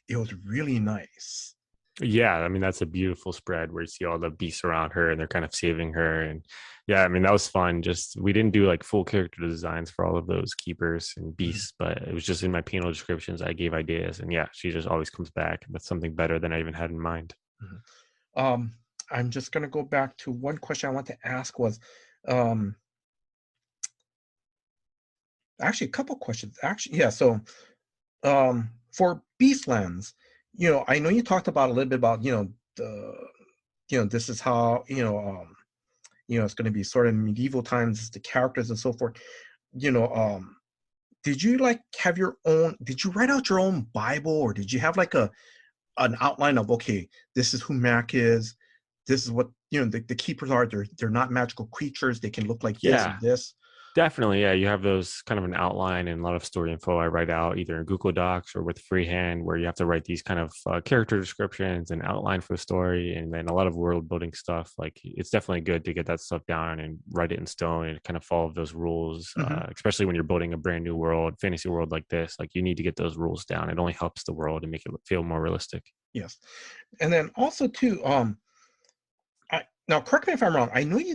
It was really nice. Yeah, I mean that's a beautiful spread where you see all the beasts around her and they're kind of saving her. And yeah, I mean that was fun. Just we didn't do like full character designs for all of those keepers and Mhm, beasts, but it was just in my panel descriptions I gave ideas, and yeah, she just always comes back with something better than I even had in mind. mhm. Um, I'm just gonna go back to one question I want to ask was, um, actually a couple questions. Actually, yeah. So, for Beastlands, I know you talked about a little bit about, this is how, it's going to be sort of medieval times, the characters and so forth. You know, did you like have your own? Did you write out your own Bible, or did you have like an outline of, okay, this is who Mac is, this is what the keepers are. They're not magical creatures. They can look like this Yeah, and this. definitely. Yeah, you have those kind of an outline and a lot of story info I write out either in Google Docs or with freehand, where you have to write these kind of character descriptions and outline for the story, and then a lot of world building stuff. Like it's definitely good to get that stuff down and write it in stone and kind of follow those rules, Hmm. especially when you're building a brand new world, fantasy world like this. Like you need to get those rules down. It only helps the world and make it feel more realistic. Yes, and then also too, now correct me if I'm wrong. I know you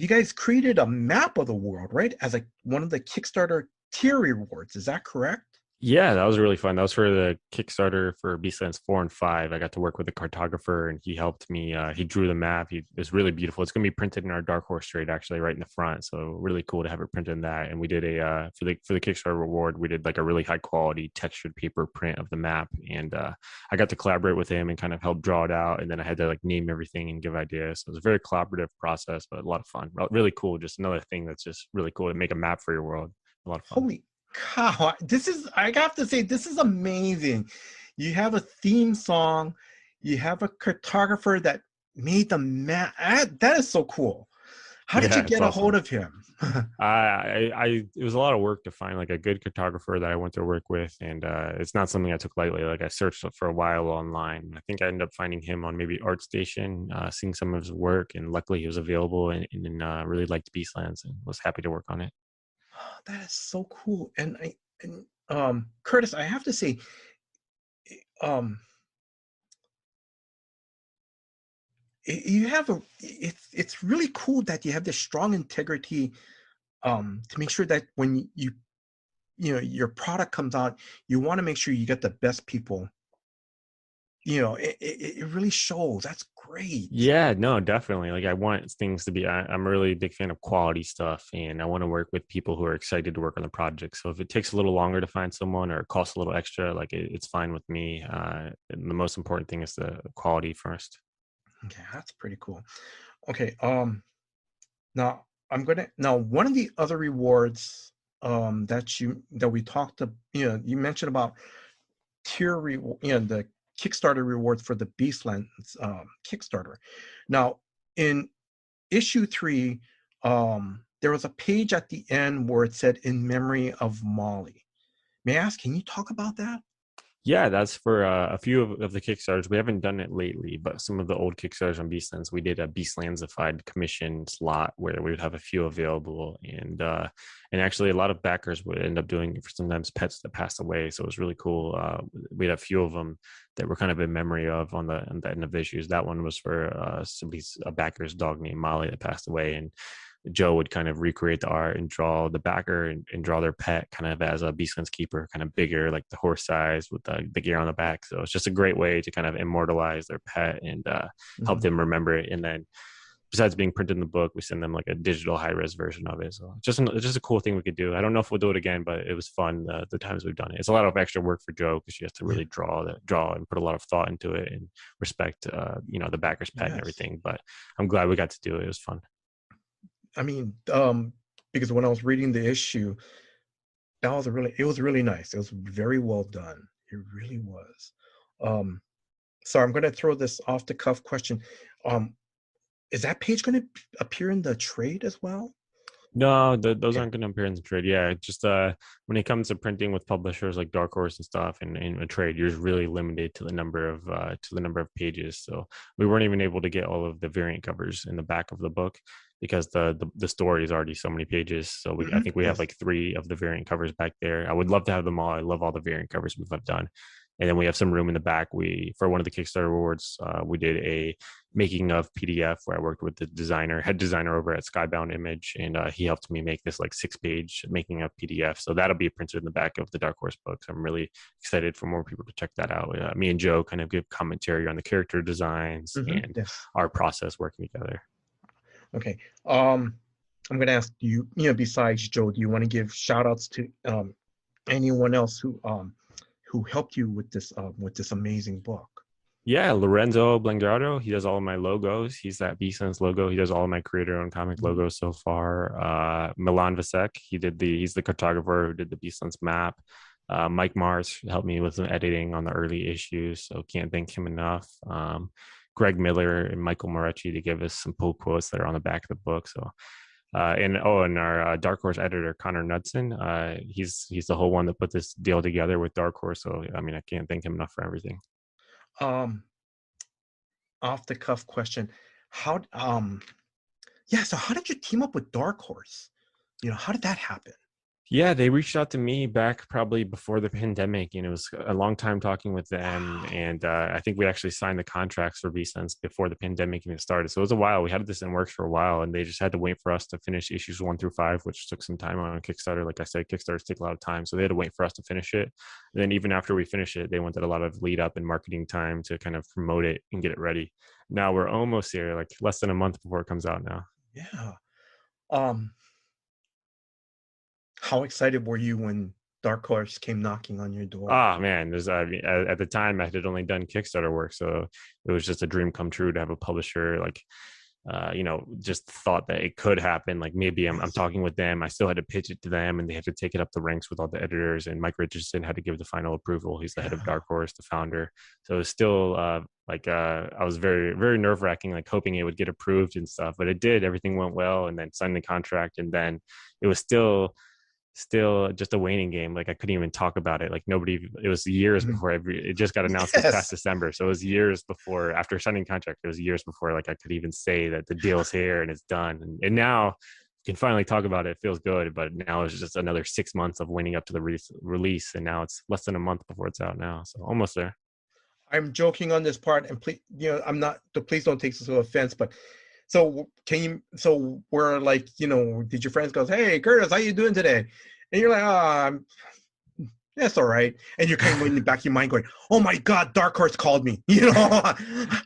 guys created a map of the world, right? As like one of the Kickstarter tier rewards. Is that correct? Yeah, that was really fun. That was for the Kickstarter for Beastlands 4 and 5. I got to work with a cartographer and he helped me. He drew the map. It was really beautiful. It's going to be printed in our Dark Horse trade, actually, right in the front. So really cool to have it printed in that. And we did for the Kickstarter reward, we did like a really high quality textured paper print of the map. And I got to collaborate with him and kind of help draw it out. And then I had to like name everything and give ideas. So it was a very collaborative process, but a lot of fun. Really cool. Just another thing that's just really cool to make a map for your world. A lot of fun. Holy cow. I have to say, this is amazing. You have a theme song, you have a cartographer that made the map. That is so cool. How did you Yeah, it's get a hold awesome. of him? It was a lot of work to find like a good cartographer that I went to work with, and it's not something I took lightly. Like I searched for a while online. I think I ended up finding him on maybe ArtStation, seeing some of his work, and luckily he was available and really liked Beastlands and was happy to work on it. That is so cool. Curtis, I have to say, um, you have it's really cool that you have this strong integrity, to make sure that when your product comes out, you want to make sure you get the best people. It really shows. That's great. Yeah, no, definitely. Like I want things to be. I'm a really big fan of quality stuff, and I want to work with people who are excited to work on the project. So if it takes a little longer to find someone or it costs a little extra, like it's fine with me. And the most important thing is the quality first. Okay, that's pretty cool. Okay, now one of the other rewards, that we talked to, you mentioned about the Kickstarter rewards for the Beastlands, Kickstarter. Now, in issue 3, there was a page at the end where it said "In memory of Molly." May I ask, can you talk about that? Yeah, that's for a few of the Kickstarters. We haven't done it lately, but some of the old Kickstarters on Beastlands, we did a Beastlandsified commission slot where we would have a few available, and actually a lot of backers would end up doing it for sometimes pets that passed away. So it was really cool. We had a few of them that were kind of in memory of on the end of issues. That one was for somebody's a backer's dog named Molly that passed away, and Joe would kind of recreate the art and draw the backer and draw their pet kind of as a Beastlands keeper, kind of bigger, like the horse size with the big ear on the back. So it's just a great way to kind of immortalize their pet and help them remember it. And then besides being printed in the book, we send them like a digital high-res version of it. So it's just a cool thing we could do. I don't know if we'll do it again, but it was fun the times we've done it. It's a lot of extra work for Joe because she has to really draw and put a lot of thought into it and respect the backer's pet and everything. But I'm glad we got to do it. It was fun. I mean, because when I was reading the issue, it was really nice. It was very well done. It really was. So I'm going to throw this off the cuff question. Is that page going to appear in the trade as well? No, those aren't going to appear in the trade. Yeah, just when it comes to printing with publishers like Dark Horse and stuff, and in a trade, you're really limited to the number of pages. So we weren't even able to get all of the variant covers in the back of the book because the story is already so many pages. So I think we have like 3 of the variant covers back there. I would love to have them all. I love all the variant covers we've done. And then we have some room in the back. For one of the Kickstarter awards, we did a making of PDF where I worked with the head designer over at Skybound Image, and he helped me make this like 6-page making of PDF. So that'll be printed in the back of the Dark Horse books. I'm really excited for more people to check that out. Me and Joe kind of give commentary on the character designs and our process working together. Okay. I'm going to ask you, besides Joe, do you want to give shout outs to anyone else who helped you with this amazing book? Yeah, Lorenzo Blangardo, he does all of my logos. He's that Beastlands logo. He does all of my creator-owned comic logos so far. Milan Vasek, he's the cartographer who did the Beastlands map. Mike Mars helped me with some editing on the early issues, so can't thank him enough. Greg Miller and Michael Moretti to give us some pull quotes that are on the back of the book. So and our Dark Horse editor Connor Knudsen, he's the whole one that put this deal together with Dark Horse. So I mean, I can't thank him enough for everything. Off the cuff question, so how did you team up with Dark Horse? How did that happen? Yeah, they reached out to me back probably before the pandemic, and it was a long time talking with them. And I think we actually signed the contracts for Beastlands before the pandemic even started. So it was a while. We had this in works for a while, and they just had to wait for us to finish issues 1 through 5, which took some time on Kickstarter. Like I said, Kickstarters take a lot of time, so they had to wait for us to finish it. And then even after we finished it, they wanted a lot of lead up and marketing time to kind of promote it and get it ready. Now we're almost here, like less than a month before it comes out now. Yeah. How excited were you when Dark Horse came knocking on your door? Oh man, at the time I had only done Kickstarter work, so it was just a dream come true to have a publisher. Like, just thought that it could happen. Like maybe I'm talking with them. I still had to pitch it to them, and they had to take it up the ranks with all the editors. And Mike Richardson had to give the final approval. He's the head of Dark Horse, the founder. So it was still I was very, very nerve wracking, like hoping it would get approved and stuff. But it did. Everything went well, and then signed the contract, and then it was still just a waning game. Like I couldn't even talk about it. Like it was years before it just got announced this past December. So it was years before, after signing contract, it was years before like I could even say that the deal's here and it's done. And now you can finally talk about it. It feels good, but now it's just another 6 months of waiting up to the release. And now it's less than a month before it's out now. So almost there. I'm joking on this part, and please, please don't take this to offense, but so we're like, did your friends go, "Hey, Curtis, how you doing today?" And you're like, that's all right. And you're kind of in the back of your mind going, "Oh my God, Dark Horse called me."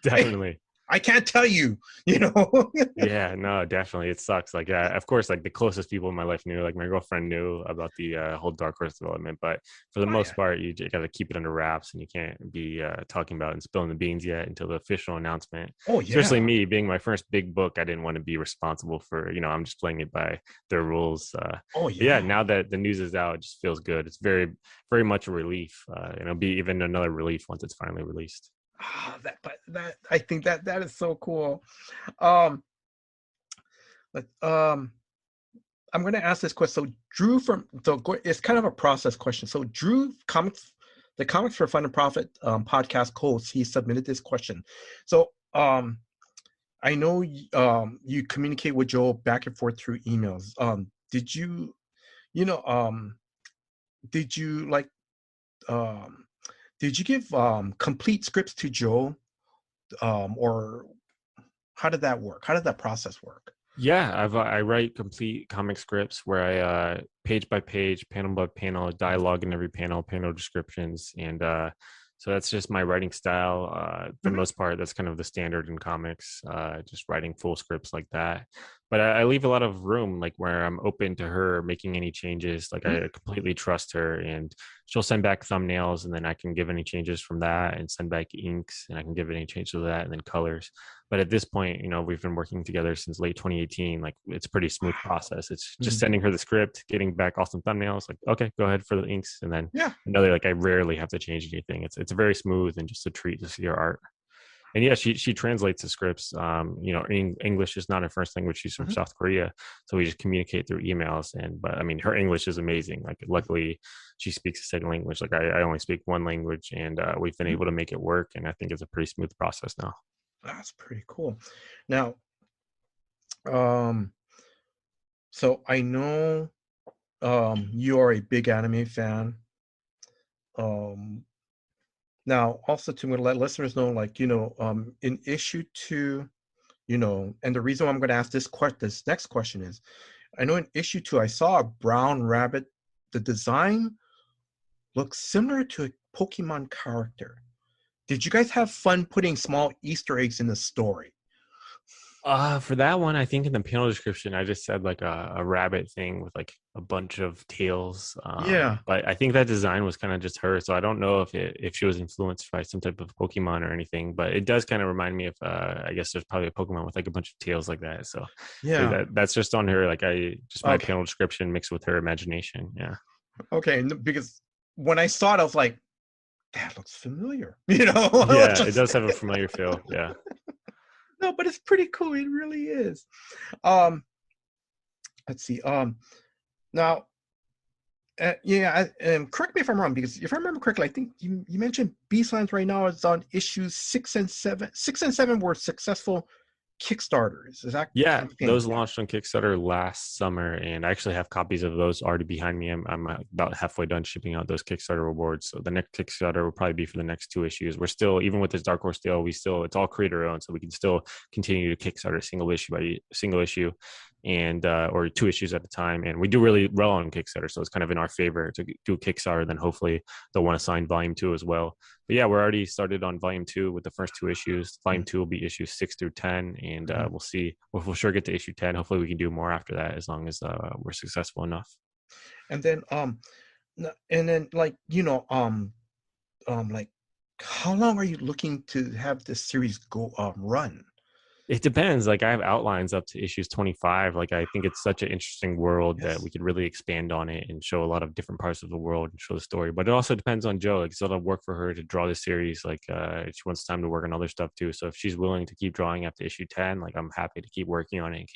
Definitely. I can't tell you, Yeah, no, definitely. It sucks. Like, of course, like the closest people in my life knew, like my girlfriend knew about the whole Dark Horse development, but for the most part, you got to keep it under wraps, and you can't be talking about and spilling the beans yet until the official announcement. Oh, yeah. Especially me being my first big book, I didn't want to be responsible for, I'm just playing it by their rules. Yeah. Now that the news is out, it just feels good. It's very, very much a relief. It'll be even another relief once it's finally released. I think that is so cool. I'm going to ask this question. So it's kind of a process question. So Drew, the Comics for Fun and Profit podcast host, he submitted this question. So I know you communicate with Joel back and forth through emails. Did you give complete scripts to Joe, or how did that work? How did that process work? Yeah, I write complete comic scripts where I page by page, panel by panel, dialogue in every panel, panel descriptions, and so that's just my writing style. For the Mhm, most part, that's kind of the standard in comics. Just writing full scripts like that. But I leave a lot of room, like where I'm open to her making any changes. Like mhm. I completely trust her, and she'll send back thumbnails, and then I can give any changes from that, and send back inks, and I can give any changes to that, and then colors. But at this point, we've been working together since late 2018. Like it's a pretty smooth Wow. process. It's just Mhm. sending her the script, getting back awesome thumbnails. Like, okay, go ahead for the inks, and then Yeah. another. Like I rarely have to change anything. It's very smooth and just a treat to see her art. And yeah, she translates the scripts. English is not her first language. She's from Mhm. South Korea, so we just communicate through emails. But I mean, her English is amazing. Like, luckily, she speaks a second language. Like, I only speak one language, and we've been Mhm. able to make it work. And I think it's a pretty smooth process now. That's pretty cool. Now, um, so I know you are a big anime fan. Um, Now, also to let listeners know, like, in issue two, and the reason why I'm going to ask this next question is, I know in issue two, I saw a brown rabbit. The design looks similar to a Pokemon character. Did you guys have fun putting small Easter eggs in the story? For that one, I think in the panel description, I just said like a rabbit thing with like a bunch of tails. Yeah. But I think that design was kind of just her, so I don't know if she was influenced by some type of Pokemon or anything. But it does kind of remind me of I guess there's probably a Pokemon with like a bunch of tails like that. So Yeah. that's just on her. Like I just my Okay. panel description mixed with her imagination. Yeah, Okay. Because when I saw it, I was like, that looks familiar. yeah, it Just does have a familiar feel. Yeah. no, but it's pretty cool. It really is. Um, let's see. Now, yeah, correct me if I'm wrong, because if I remember correctly, I think you mentioned Beastlands right now is on issues 6 and 7. 6 and 7 were successful Kickstarters. Is that Yeah, campaigns? those Yeah. launched on Kickstarter last summer, and I actually have copies of those already behind me. I'm about halfway done shipping out those Kickstarter rewards. So the next Kickstarter will probably be for the next two issues. We're still, even with this Dark Horse deal, it's all creator owned, so we can still continue to Kickstarter single issue by single issue, and or two issues at a time. And we do really well on Kickstarter, so it's kind of in our favor to do Kickstarter. Then hopefully they'll want to sign Volume 2 as well. But yeah, we're already started on Volume 2 with the first two issues. Volume 2 will be issues 6 through 10, and Mhm. we'll see. We'll sure get to issue 10. Hopefully, we can do more after that as long as we're successful enough. And then like like how long are you looking to have this series go run? It depends. Like I have outlines up to issues 25. Like I think it's such an interesting world that Yes. we could really expand on it and show a lot of different parts of the world and show the story. But it also depends on Joe. Like it's a lot of work for her to draw the series. Like she wants time to work on other stuff too. So if she's willing to keep drawing up to issue 10, like I'm happy to keep working on it and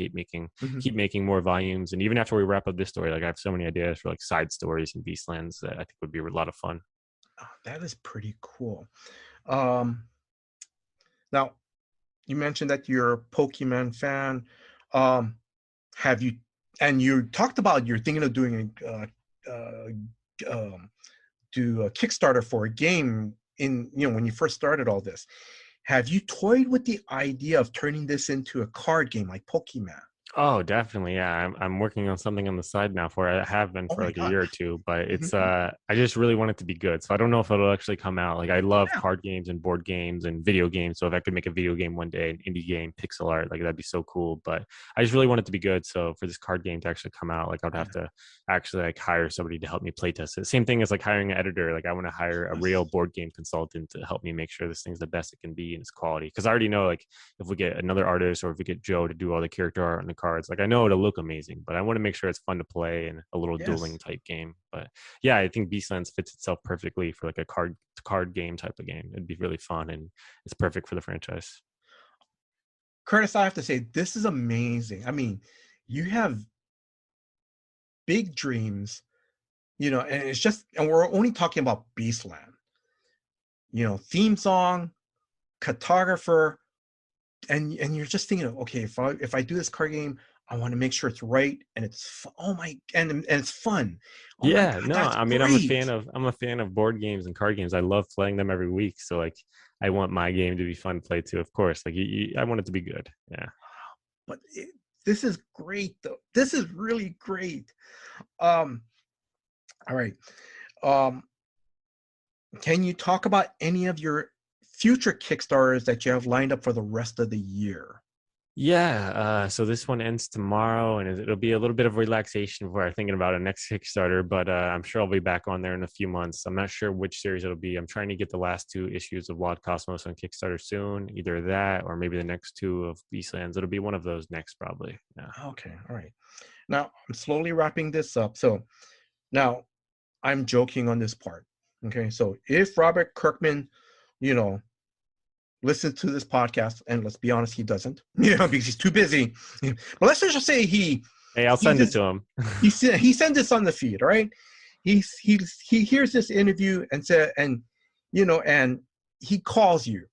Mhm. keep making more volumes. And even after we wrap up this story, like I have so many ideas for like side stories and Beastlands that I think would be a lot of fun. Oh, that is pretty cool. Um, Now you mentioned that you're a Pokemon fan. Um, have you and you talked about you're thinking of doing uh, um, do a Kickstarter for a game in when you first started all this. Have you toyed with the idea of turning this into a card game like Pokemon? Oh, definitely. Yeah. I'm working on something on the side now for it. I have been Oh for my like a year or gosh. two, but Mhm. it's I just really want it to be good. So I don't know if it'll actually come out. Like I love Yeah. card games and board games and video games. So if I could make a video game one day, an indie game, pixel art, like that'd be so cool. But I just really want it to be good. So for this card game to actually come out, like I would Yeah. have to actually like hire somebody to help me play test it. Same thing as like hiring an editor. Like I want to hire a real Yes. board game consultant to help me make sure this thing's the best it can be in its quality. Cause I already know like if we get another artist or if we get Joe to do all the character art on the cards, like I know it'll look amazing, but I want to make sure it's fun to play and a little dueling Yes. type game. But yeah, I think Beastlands fits itself perfectly for like a card game type of game. It'd be really fun and it's perfect for the franchise. Curtis, I have to say, this is amazing. I mean, you have big dreams, and it's just, and we're only talking about Beastland, theme song, cartographer, and you're just thinking of, okay, if I do this card game, I want to make sure it's right and oh my, and it's fun. Oh my Yeah, God, no, that's I mean great. I'm a fan of board games and card games. I love playing them every week. So like I want my game to be fun to play too, of course. Like I want it to be good. Yeah. But This is great, though. This is really great. Um, all right. Um, can you talk about any of your future Kickstarters that you have lined up for the rest of the year? Yeah, so this one ends tomorrow, and it'll be a little bit of relaxation before I'm thinking about a next Kickstarter. But I'm sure I'll be back on there in a few months. I'm not sure which series it'll be. I'm trying to get the last 2 issues of Wild Cosmos on Kickstarter soon, either that or maybe the next 2 of Beastlands. It'll be one of those next, probably. Yeah. Okay, all right. Now I'm slowly wrapping this up. So now I'm joking on this part. Okay, so if Robert Kirkman, you know, listens to this podcast, and let's be honest, he doesn't, because he's too busy. But let's just say Hey, I'll send it to him. he sends this on the feed, all right? He hears this interview and and he calls you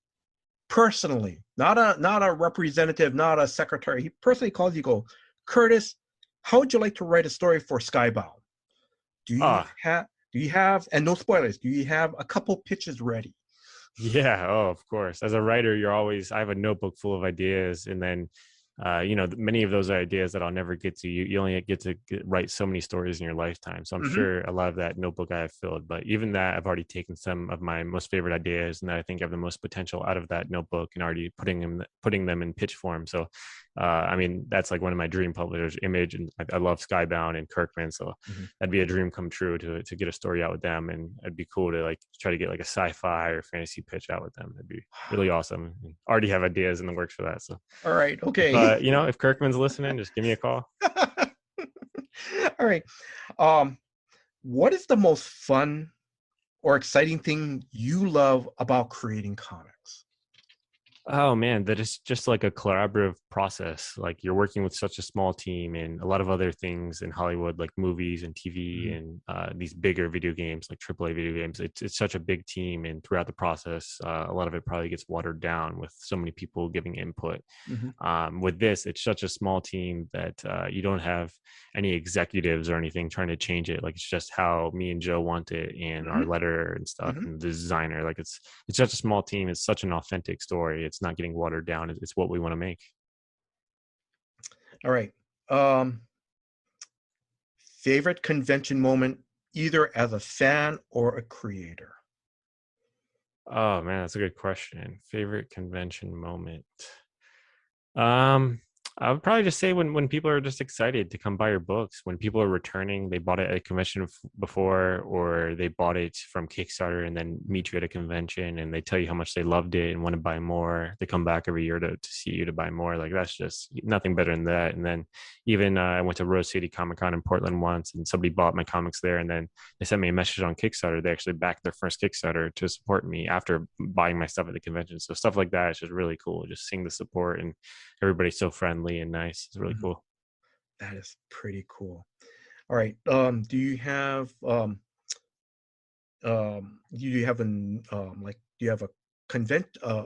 personally, not a representative, not a secretary. He personally calls you, go, Curtis, how would you like to write a story for Skybound? Do you have, and no spoilers, do you have a couple pitches ready? Yeah, oh, of course. As a writer, I have a notebook full of ideas, and then many of those ideas that I'll never get to, you only get to write so many stories in your lifetime. So I'm sure a lot of that notebook I have filled, but even that, I've already taken some of my most favorite ideas and that I think have the most potential out of that notebook and already putting them in pitch form. So that's like one of my dream publishers, Image, and I love Skybound and Kirkman, so that'd be a dream come true to get a story out with them, and it'd be cool to like try to get like a sci-fi or fantasy pitch out with them. That'd be really awesome. Already have ideas in the works for that. So all right, okay. If Kirkman's listening, just give me a call. All right. What is the most fun or exciting thing you love about creating comics? Oh man, that is just like a collaborative process. Like you're working with such a small team and a lot of other things in Hollywood, like movies and TV and these bigger video games, like AAA video games. It's such a big team, and throughout the process, a lot of it probably gets watered down with so many people giving input. With this, it's such a small team that you don't have any executives or anything trying to change it. Like it's just how me and Joe want it, and our letter and stuff, and the designer. Like it's such a small team. It's such an authentic story. It's not getting watered down. It's what we want to make. All right. Favorite convention moment, either as a fan or a creator? Oh man, that's a good question. Favorite convention moment. I would probably just say when people are just excited to come buy your books, when people are returning, they bought it at a convention before, or they bought it from Kickstarter and then meet you at a convention and they tell you how much they loved it and want to buy more. They come back every year to see you to buy more. Like that's just nothing better than that. And then even I went to Rose City Comic Con in Portland once, and somebody bought my comics there, and then they sent me a message on Kickstarter. They actually backed their first Kickstarter to support me after buying my stuff at the convention. So stuff like that is just really cool. Just seeing the support, and everybody's so friendly and nice. It's really cool. That is pretty cool. All right. Do you have a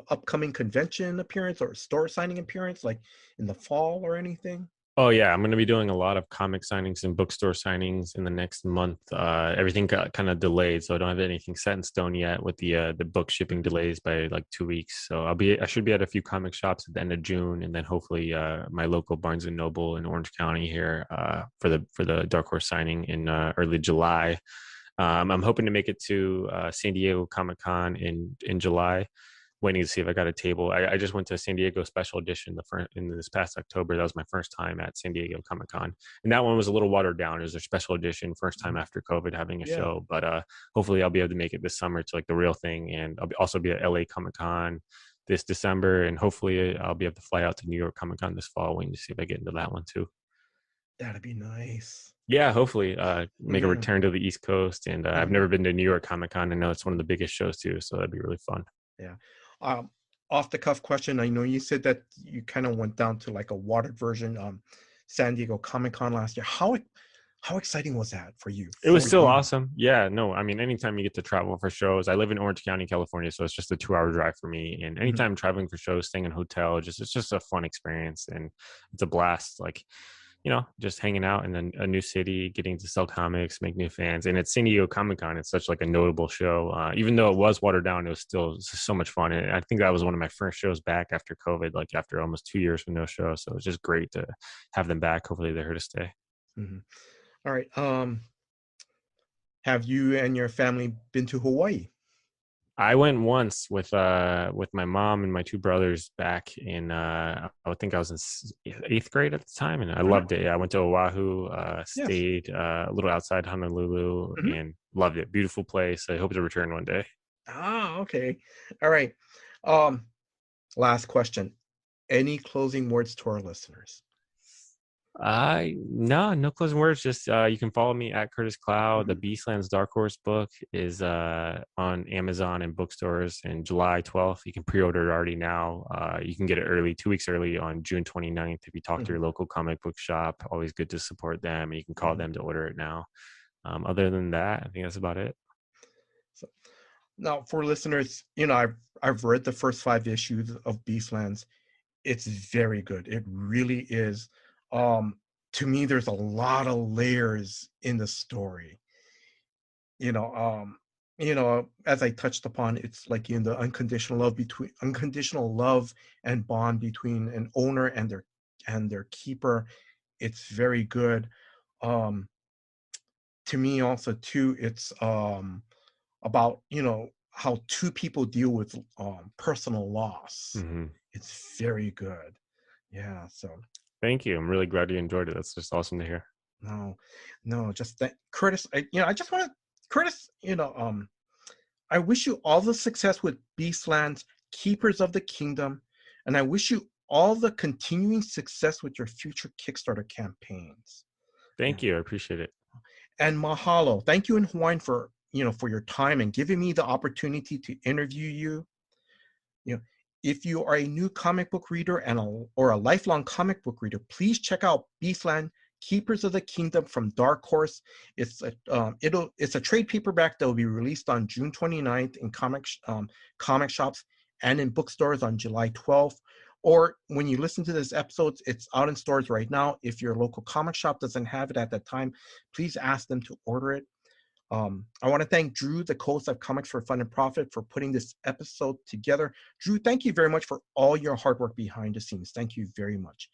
upcoming convention appearance or store signing appearance like in the fall or anything? Oh yeah, I'm going to be doing a lot of comic signings and bookstore signings in the next month. Everything got kind of delayed, so I don't have anything set in stone yet with the book shipping delays by like 2 weeks. So I should be at a few comic shops at the end of June, and then hopefully my local Barnes and Noble in Orange County here for the Dark Horse signing in early July. I'm hoping to make it to San Diego Comic Con in July. Waiting to see if I got a table. I just went to San Diego Special Edition in this past October. That was my first time at San Diego Comic Con, and that one was a little watered down. It was their special edition, first time after COVID having a show. But hopefully, I'll be able to make it this summer to like the real thing, and I'll also be at LA Comic Con this December, and hopefully, I'll be able to fly out to New York Comic Con this fall. Waiting to see if I get into that one too. That'd be nice. Yeah, hopefully make a return to the East Coast, and I've never been to New York Comic Con. I know it's one of the biggest shows too, so that'd be really fun. Yeah. Off the cuff question. I know you said that you kind of went down to like a watered version, San Diego Comic Con last year. How exciting was that for you? It was still awesome. Yeah, no, I mean, anytime you get to travel for shows, I live in Orange County, California, so it's just a 2-hour drive for me. And anytime traveling for shows, staying in a hotel, it's just a fun experience, and it's a blast. Like, just hanging out in a new city, getting to sell comics, make new fans. And at San Diego Comic-Con, it's such like a notable show. Even though it was watered down, it was still so much fun. And I think that was one of my first shows back after COVID, like after almost 2 years with no show. So it was just great to have them back. Hopefully they're here to stay. Mm-hmm. All right. Have you and your family been to Hawaii? I went once with my mom and my two brothers back in I think I was in 8th grade at the time, and I loved it. I went to Oahu, stayed a little outside Honolulu, and loved it. Beautiful place. I hope to return one day. Okay. All right. Last question. Any closing words to our listeners? No closing words. Just you can follow me at Curtis Clow. The Beastlands Dark Horse book is on Amazon and bookstores in July 12th. You can pre-order it already now. You can get it early, 2 weeks early on June 29th. If you talk to your local comic book shop, always good to support them. And you can call them to order it now. Other than that, I think that's about it. So, now, for listeners, I've read the first 5 issues of Beastlands. It's very good. It really is. To me, there's a lot of layers in the story. As I touched upon, it's like in the unconditional love and bond between an owner and their keeper. It's very good. To me, also too, it's about how two people deal with personal loss. It's very good. Yeah. So thank you. I'm really glad you enjoyed it. That's just awesome to hear. No, just that, Curtis. I just want to, Curtis. I wish you all the success with Beastlands, Keepers of the Kingdom, and I wish you all the continuing success with your future Kickstarter campaigns. Thank you. I appreciate it. And mahalo. Thank you in Hawaiian for your time and giving me the opportunity to interview you. If you are a new comic book reader or a lifelong comic book reader, please check out Beastland, Keepers of the Kingdom from Dark Horse. It's a trade paperback that will be released on June 29th in comic shops and in bookstores on July 12th. Or when you listen to this episode, it's out in stores right now. If your local comic shop doesn't have it at that time, please ask them to order it. I want to thank Drew, the co-host of Comics for Fun and Profit, for putting this episode together. Drew, thank you very much for all your hard work behind the scenes. Thank you very much.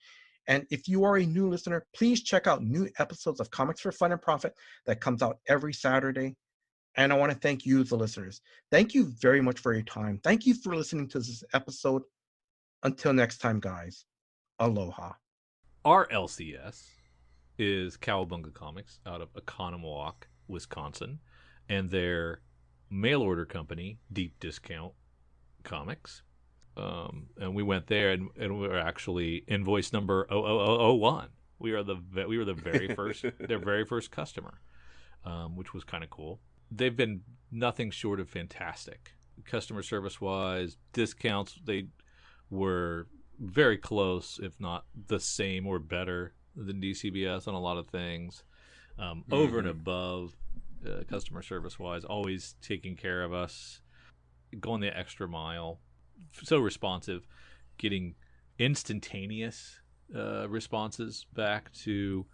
And if you are a new listener, please check out new episodes of Comics for Fun and Profit that comes out every Saturday. And I want to thank you, the listeners. Thank you very much for your time. Thank you for listening to this episode. Until next time, guys. Aloha. Our LCS is Cowabunga Comics out of Oconomowoc, Wisconsin, and their mail order company, Deep Discount Comics. And we went there, and we were actually invoice number 00001. We were the very first their very first customer, which was kind of cool. They've been nothing short of fantastic, customer service wise. Discounts, they were very close, if not the same or better than DCBS on a lot of things. Over and above customer service wise, always taking care of us, going the extra mile, so responsive, getting instantaneous responses back to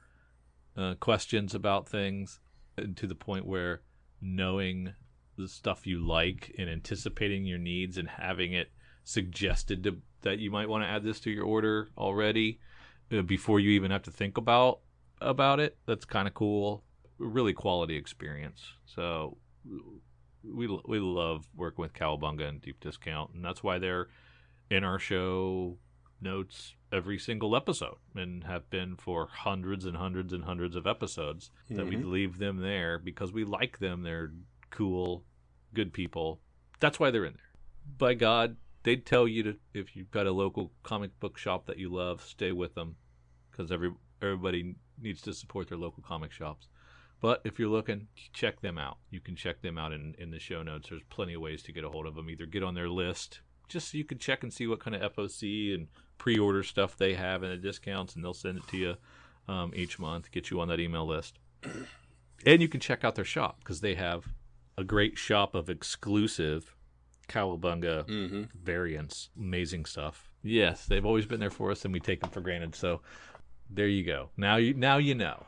questions about things, and to the point where knowing the stuff you like and anticipating your needs and having it suggested that you might want to add this to your order already before you even have to think about it. That's kind of cool. Really quality experience. So we love working with Cowabunga and Deep Discount, and that's why they're in our show notes every single episode and have been for hundreds and hundreds and hundreds of episodes. That we leave them there because we like them. They're cool, good people. That's why they're in there. By God, they'd tell you to, if you've got a local comic book shop that you love, stay with them, because everybody needs to support their local comic shops. But if you're looking, check them out. You can check them out in the show notes. There's plenty of ways to get a hold of them. Either get on their list, just so you can check and see what kind of FOC and pre-order stuff they have and the discounts, and they'll send it to you each month, get you on that email list. And you can check out their shop, because they have a great shop of exclusive Cowabunga variants. Amazing stuff. Yes, they've always been there for us, and we take them for granted. So There you go. Now you know.